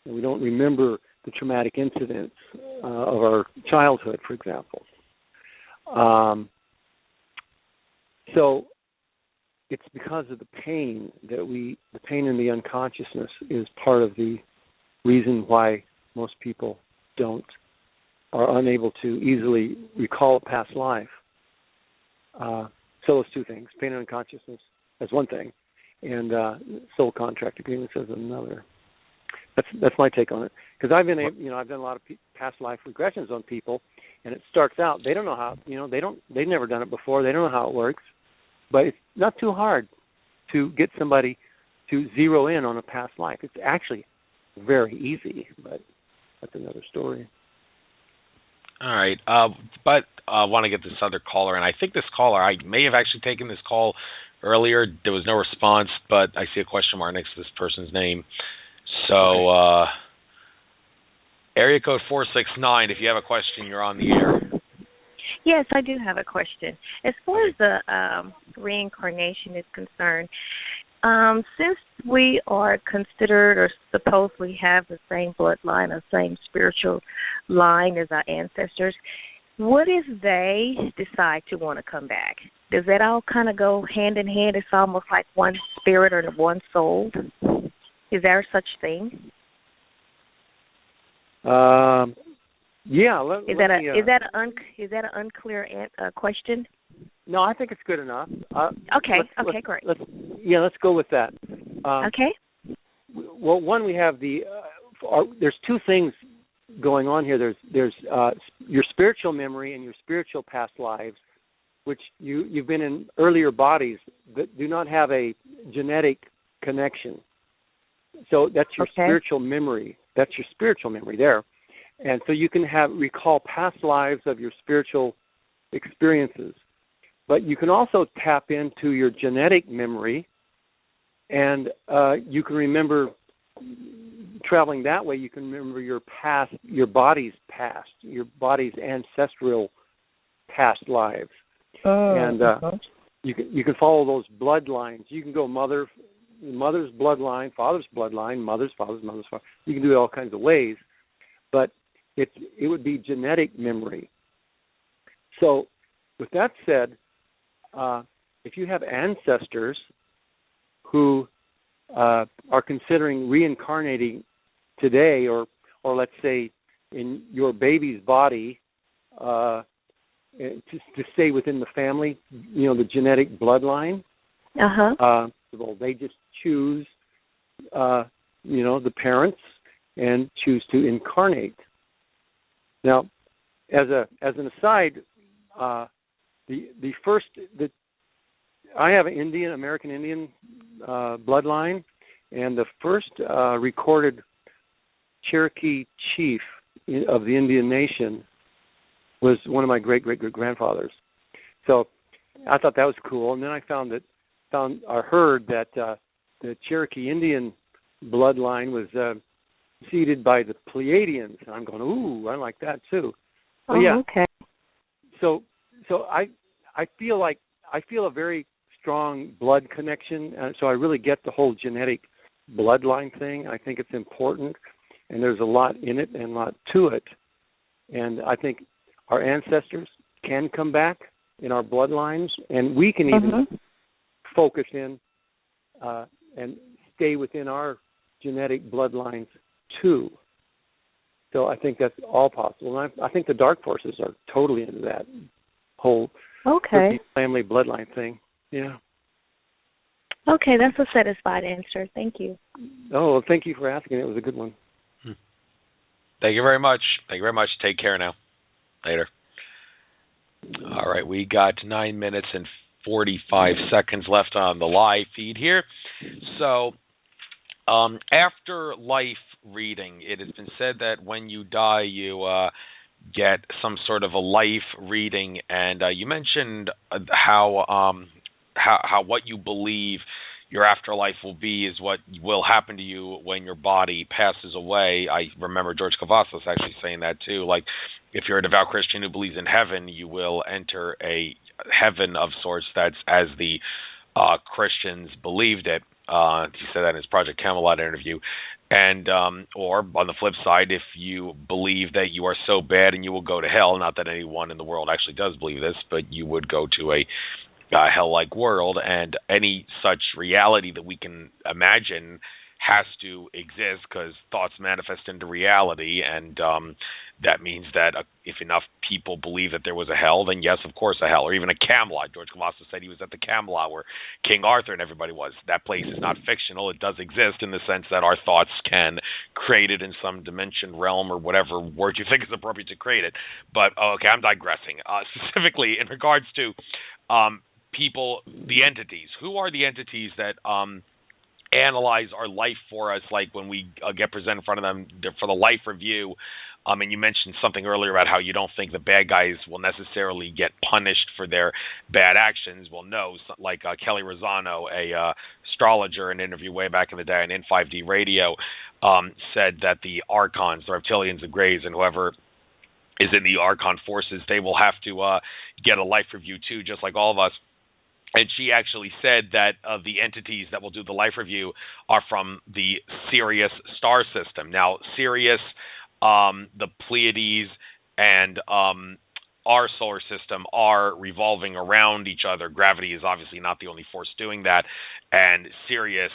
And we don't remember the traumatic incidents of our childhood, for example. So it's because of the pain the pain in the unconsciousness is part of the reason why most people are unable to easily recall a past life. So those two things, pain and unconsciousness as one thing, and soul contract agreements as another. That's my take on it. Because I've done a lot of past life regressions on people, and it starts out they don't know how, they've never done it before, they don't know how it works, but it's not too hard to get somebody to zero in on a past life. It's actually very easy, but that's another story. All right, but I want to get this other caller, and I think this caller, I may have actually taken this call earlier. There was no response, but I see a question mark next to this person's name. So, okay. Area code 469, if you have a question, you're on the air. Yes, I do have a question. As far as the reincarnation is concerned, since we are considered or supposedly have the same bloodline or same spiritual line as our ancestors, what if they decide to want to come back? Does that all kind of go hand in hand? It's almost like one spirit or one soul. Is there such thing? Yeah. Is that an unclear question? No, I think it's good enough. Okay, great. Let's go with that. Okay. Well, one, we have there's two things going on here. There's your spiritual memory and your spiritual past lives, which you've been in earlier bodies that do not have a genetic connection. So that's your spiritual memory. That's your spiritual memory there. And so you can recall past lives of your spiritual experiences. But you can also tap into your genetic memory, and you can remember traveling that way. You can remember your body's past, your body's ancestral past lives. And you can follow those bloodlines. You can go mother's bloodline, father's bloodline, mother's father. You can do it all kinds of ways, but it would be genetic memory. So, with that said, if you have ancestors who are considering reincarnating today, or let's say in your baby's body, to stay within the family, the genetic bloodline. Well, they just choose, the parents, and choose to incarnate. Now, as an aside, I have an American Indian bloodline, and the first recorded Cherokee chief of the Indian Nation was one of my great-great-great-grandfathers. So I thought that was cool, and then I heard that the Cherokee Indian bloodline was seeded by the Pleiadians, and I'm going, ooh, I like that too. But okay. So I feel a very strong blood connection, so I really get the whole genetic bloodline thing. I think it's important, and there's a lot in it and a lot to it. And I think our ancestors can come back in our bloodlines, and we can even focus in and stay within our genetic bloodlines too. So I think that's all possible. And I think the dark forces are totally into that whole family bloodline thing. Yeah. Okay, that's a satisfied answer. Thank you. Oh, well, thank you for asking. It was a good one. Thank you very much. Take care now. Later. All right, we got 9 minutes and 45 seconds left on the live feed here. So, after life reading, it has been said that when you die, you get some sort of a life reading, and you mentioned how what you believe your afterlife will be is what will happen to you when your body passes away. I remember George Cavazos actually saying that too. Like, if you're a devout Christian who believes in heaven, you will enter a heaven of sorts that's as the Christians believed it. He said that in his Project Camelot interview. And or on the flip side, if you believe that you are so bad and you will go to hell, not that anyone in the world actually does believe this, but you would go to a hell-like world, and any such reality that we can imagine has to exist because thoughts manifest into reality, and that means that if enough people believe that there was a hell, then yes, of course, a hell, or even a Camelot. George Cavazos said he was at the Camelot where King Arthur and everybody was. That place is not fictional. It does exist in the sense that our thoughts can create it in some dimension, realm, or whatever word you think is appropriate to create it. But, okay, I'm digressing. Specifically, in regards to people, the entities. Who are the entities that analyze our life for us, like when we get presented in front of them for the life review? And you mentioned something earlier about how you don't think the bad guys will necessarily get punished for their bad actions. Well, no, like Kelly Rosano, a astrologer, in an interview way back in the day on In5D Radio, said that the Archons, the reptilians, the Greys, and whoever is in the Archon forces, they will have to get a life review too, just like all of us. And she actually said that the entities that will do the life review are from the Sirius star system. Now, Sirius, the Pleiades, and our solar system are revolving around each other. Gravity is obviously not the only force doing that. And Sirius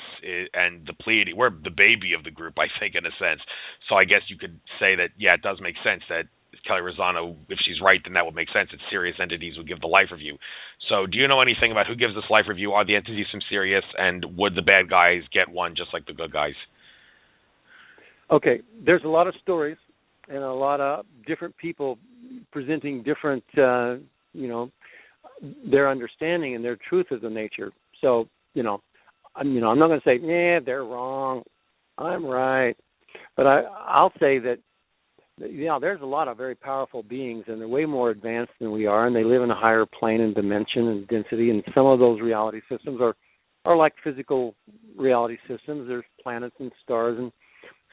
and the Pleiades, we're the baby of the group, I think, in a sense. So I guess you could say that, yeah, it does make sense that Kelly Rosano, if she's right, then that would make sense. It's Sirius entities would give the life review. So do you know anything about who gives this life review? Are the entities from Sirius, and would the bad guys get one just like the good guys? Okay, there's a lot of stories and a lot of different people presenting different, their understanding and their truth of the nature. So, I'm not going to say, they're wrong, I'm right. But I'll say that, there's a lot of very powerful beings, and they're way more advanced than we are, and they live in a higher plane and dimension and density, and some of those reality systems are like physical reality systems. There's planets and stars and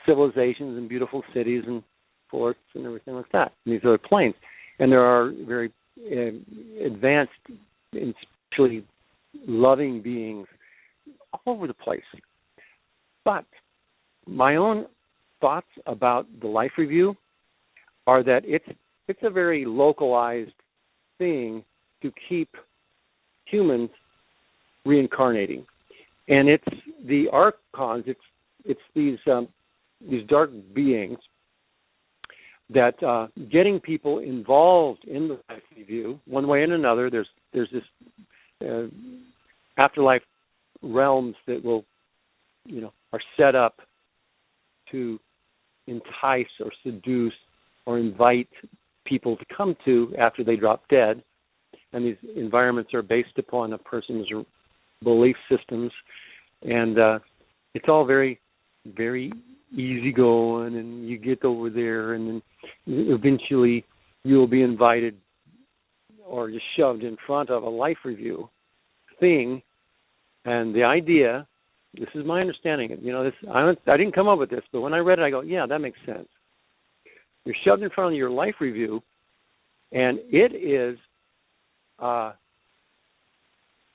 civilizations and beautiful cities and forests and everything like that. And these are planes. And there are very advanced and spiritually loving beings all over the place. But my own thoughts about the life review are that it's a very localized thing to keep humans reincarnating. And it's the Archons, it's these dark beings that getting people involved in the life review one way and another. There's this afterlife realms that will are set up to entice or seduce or invite people to come to after they drop dead. And these environments are based upon a person's belief systems. And it's all very, very easygoing, and you get over there, and then eventually you'll be invited or just shoved in front of a life review thing. And the idea, this is my understanding, I didn't come up with this, but when I read it, I go, yeah, that makes sense. You're shoved in front of your life review, and it is,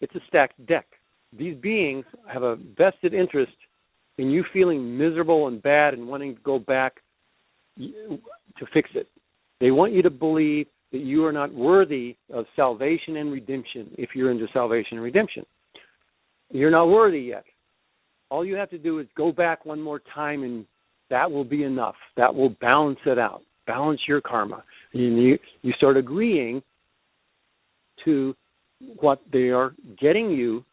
it's a stacked deck. These beings have a vested interest in you feeling miserable and bad and wanting to go back to fix it. They want you to believe that you are not worthy of salvation and redemption if you're into salvation and redemption. You're not worthy yet. All you have to do is go back one more time, and that will be enough. That will balance it out, balance your karma. And you start agreeing to what they are getting you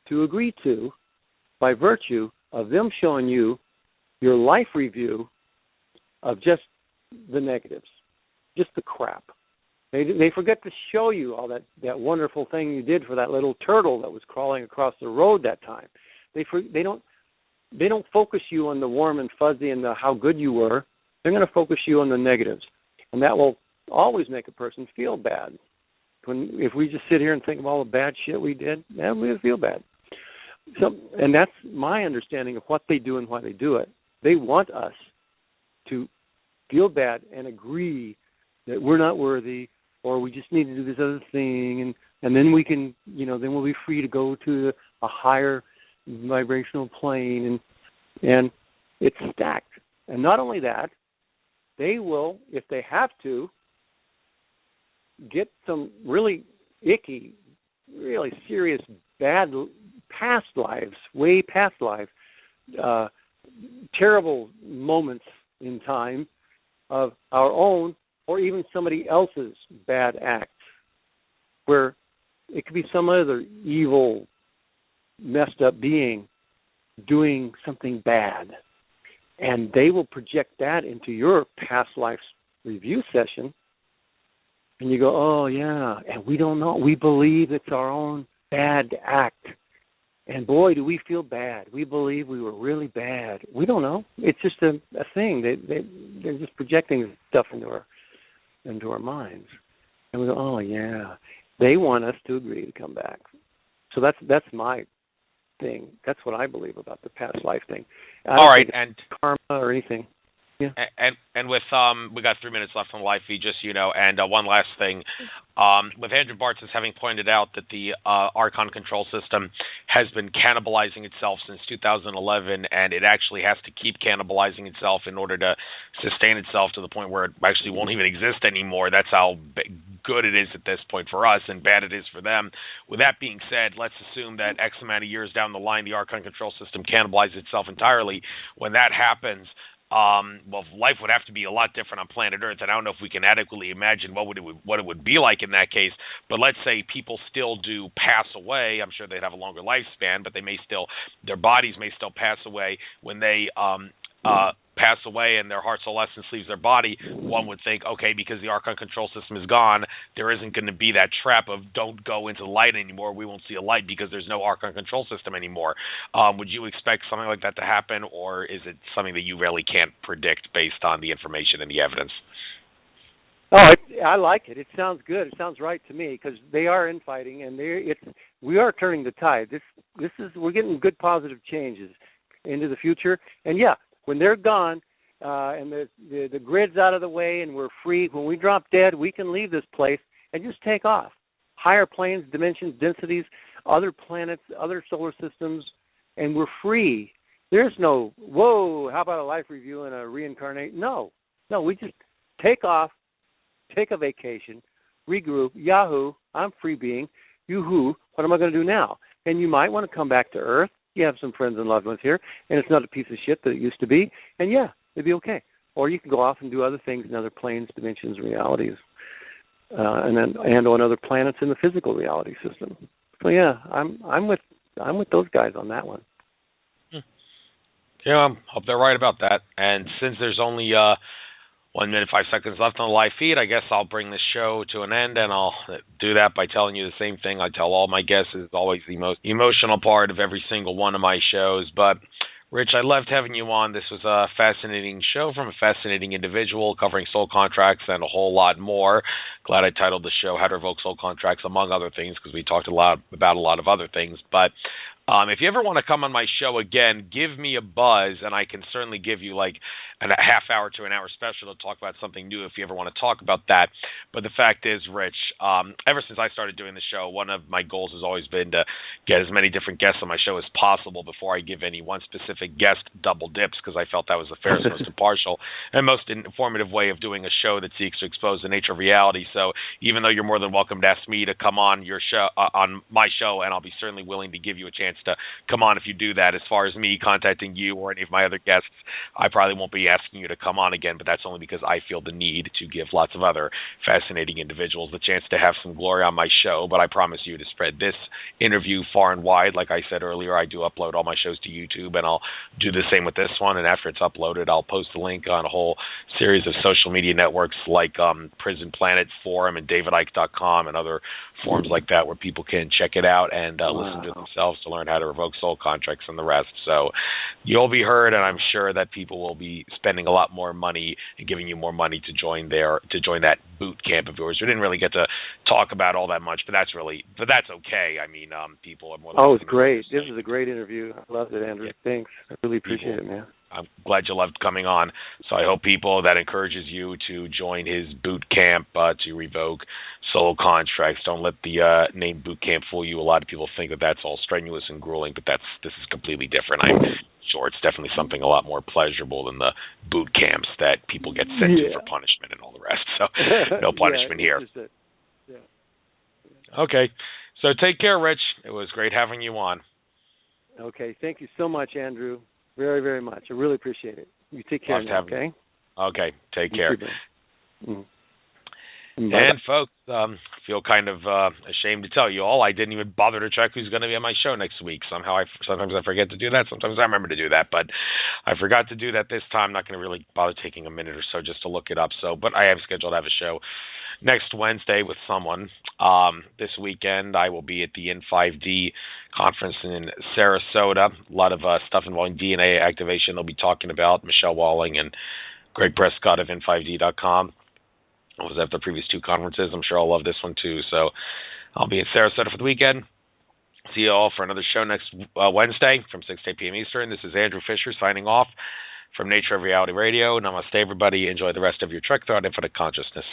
to agree to by virtue of them showing you your life review of just the negatives, just the crap. They forget to show you all that wonderful thing you did for that little turtle that was crawling across the road that time. They don't focus you on the warm and fuzzy and how good you were. They're going to focus you on the negatives, and that will always make a person feel bad. If we just sit here and think of all the bad shit we did, then we feel bad. So, and that's my understanding of what they do and why they do it. They want us to feel bad and agree that we're not worthy, or we just need to do this other thing, and then we can, then we'll be free to go to a higher vibrational plane, and it's stacked. And not only that, they will, if they have to, get some really icky, really serious, bad past lives, way past lives, terrible moments in time of our own or even somebody else's bad acts, where it could be some other evil, messed up being doing something bad. And they will project that into your past life's review session. And you go, oh, yeah, and we don't know. We believe it's our own bad act. And boy, do we feel bad. We believe we were really bad. We don't know. It's just a thing. They're just projecting stuff into our minds. And we go, oh, yeah. They want us to agree to come back. So that's my thing. That's what I believe about the past life thing. All right, and karma or anything. Yeah. And with we got 3 minutes left on the live feed, just and one last thing, with Andrew Bartz having pointed out that the Archon control system has been cannibalizing itself since 2011, and it actually has to keep cannibalizing itself in order to sustain itself to the point where it actually won't even exist anymore. That's how good it is at this point for us and bad it is for them. With that being said, let's assume that X amount of years down the line, the Archon control system cannibalizes itself entirely. When that happens, life would have to be a lot different on planet Earth, and I don't know if we can adequately imagine what it would be like in that case. But let's say people still do pass away. I'm sure they'd have a longer lifespan, but their bodies may still pass away. When they pass away and their heart, soul, essence leaves their body, one would think, okay, because the Archon control system is gone, there isn't going to be that trap of don't go into the light anymore. We won't see a light because there's no Archon control system anymore. Would you expect something like that to happen, or is it something that you really can't predict based on the information and the evidence? Oh, I like it. It sounds good. It sounds right to me, because they are infighting, and we are turning the tide. We're getting good positive changes into the future, and yeah. When they're gone and the grid's out of the way and we're free, when we drop dead, we can leave this place and just take off. Higher planes, dimensions, densities, other planets, other solar systems, and we're free. There's no, whoa, how about a life review and a reincarnate? No, we just take off, take a vacation, regroup, yahoo, I'm free being, yoo-hoo, what am I going to do now? And you might want to come back to Earth. You have some friends and loved ones here, and it's not a piece of shit that it used to be, and yeah, it'd be okay. Or you can go off and do other things in other planes, dimensions, realities, and on other planets in the physical reality system. So yeah, I'm with those guys on that one. Yeah, I hope they're right about that. And since there's only 1 minute, 5 seconds left on the live feed, I guess I'll bring this show to an end, and I'll do that by telling you the same thing I tell all my guests. It's always the most emotional part of every single one of my shows. But, Rich, I loved having you on. This was a fascinating show from a fascinating individual covering soul contracts and a whole lot more. Glad I titled the show How to Revoke Soul Contracts, among other things, because we talked about a lot of other things. But if you ever want to come on my show again, give me a buzz, and I can certainly give you like a half hour to an hour special to talk about something new if you ever want to talk about that. But the fact is, Rich, ever since I started doing the show, one of my goals has always been to get as many different guests on my show as possible before I give any one specific guest double dips, because I felt that was the fairest, most impartial, and most informative way of doing a show that seeks to expose the nature of reality. So even though you're more than welcome to ask me to come on your show, on my show, and I'll be certainly willing to give you a chance to come on if you do that. As far as me contacting you or any of my other guests, I probably won't be asking you to come on again, but that's only because I feel the need to give lots of other fascinating individuals the chance to have some glory on my show. But I promise you to spread this interview far and wide. Like I said earlier, I do upload all my shows to YouTube, and I'll do the same with this one. And after it's uploaded, I'll post a link on a whole series of social media networks like Prison Planet Forum and DavidIke.com and other forums like that, where people can check it out and listen to themselves to learn how to revoke soul contracts and the rest. So you'll be heard, and I'm sure that people will be spending a lot more money and giving you more money to join that boot camp of yours. We didn't really get to talk about all that much, but that's okay. I mean, people are more. Oh, it's great. This is a great interview. I loved it, Andrew. Yeah. Thanks. I really appreciate it, man. I'm glad you loved coming on. So I hope people that encourages you to join his boot camp to revoke soul contracts. Don't let the name boot camp fool you. A lot of people think that that's all strenuous and grueling, but this is completely different. I'm sure it's definitely something a lot more pleasurable than the boot camps that people get sent to for punishment and all the rest. So no punishment here. Okay. So take care, Rich. It was great having you on. Okay. Thank you so much, Andrew. Very, very much. I really appreciate it. You take care now, okay? Okay. Take care. Mm-hmm. And folks, feel kind of ashamed to tell you all, I didn't even bother to check who's going to be on my show next week. Sometimes I forget to do that. Sometimes I remember to do that, but I forgot to do that this time. I'm not going to really bother taking a minute or so just to look it up. But I am scheduled to have a show next Wednesday with someone. This weekend, I will be at the N5D conference in Sarasota. A lot of stuff involving DNA activation they'll be talking about. Michelle Walling and Greg Prescott of N5D.com. I was at the previous two conferences. I'm sure I'll love this one too. So I'll be in Sarasota for the weekend. See you all for another show next Wednesday from 6 to 8 p.m. Eastern. This is Andrew Fisher signing off from Nature of Reality Radio. Namaste, everybody. Enjoy the rest of your trek throughout infinite consciousness.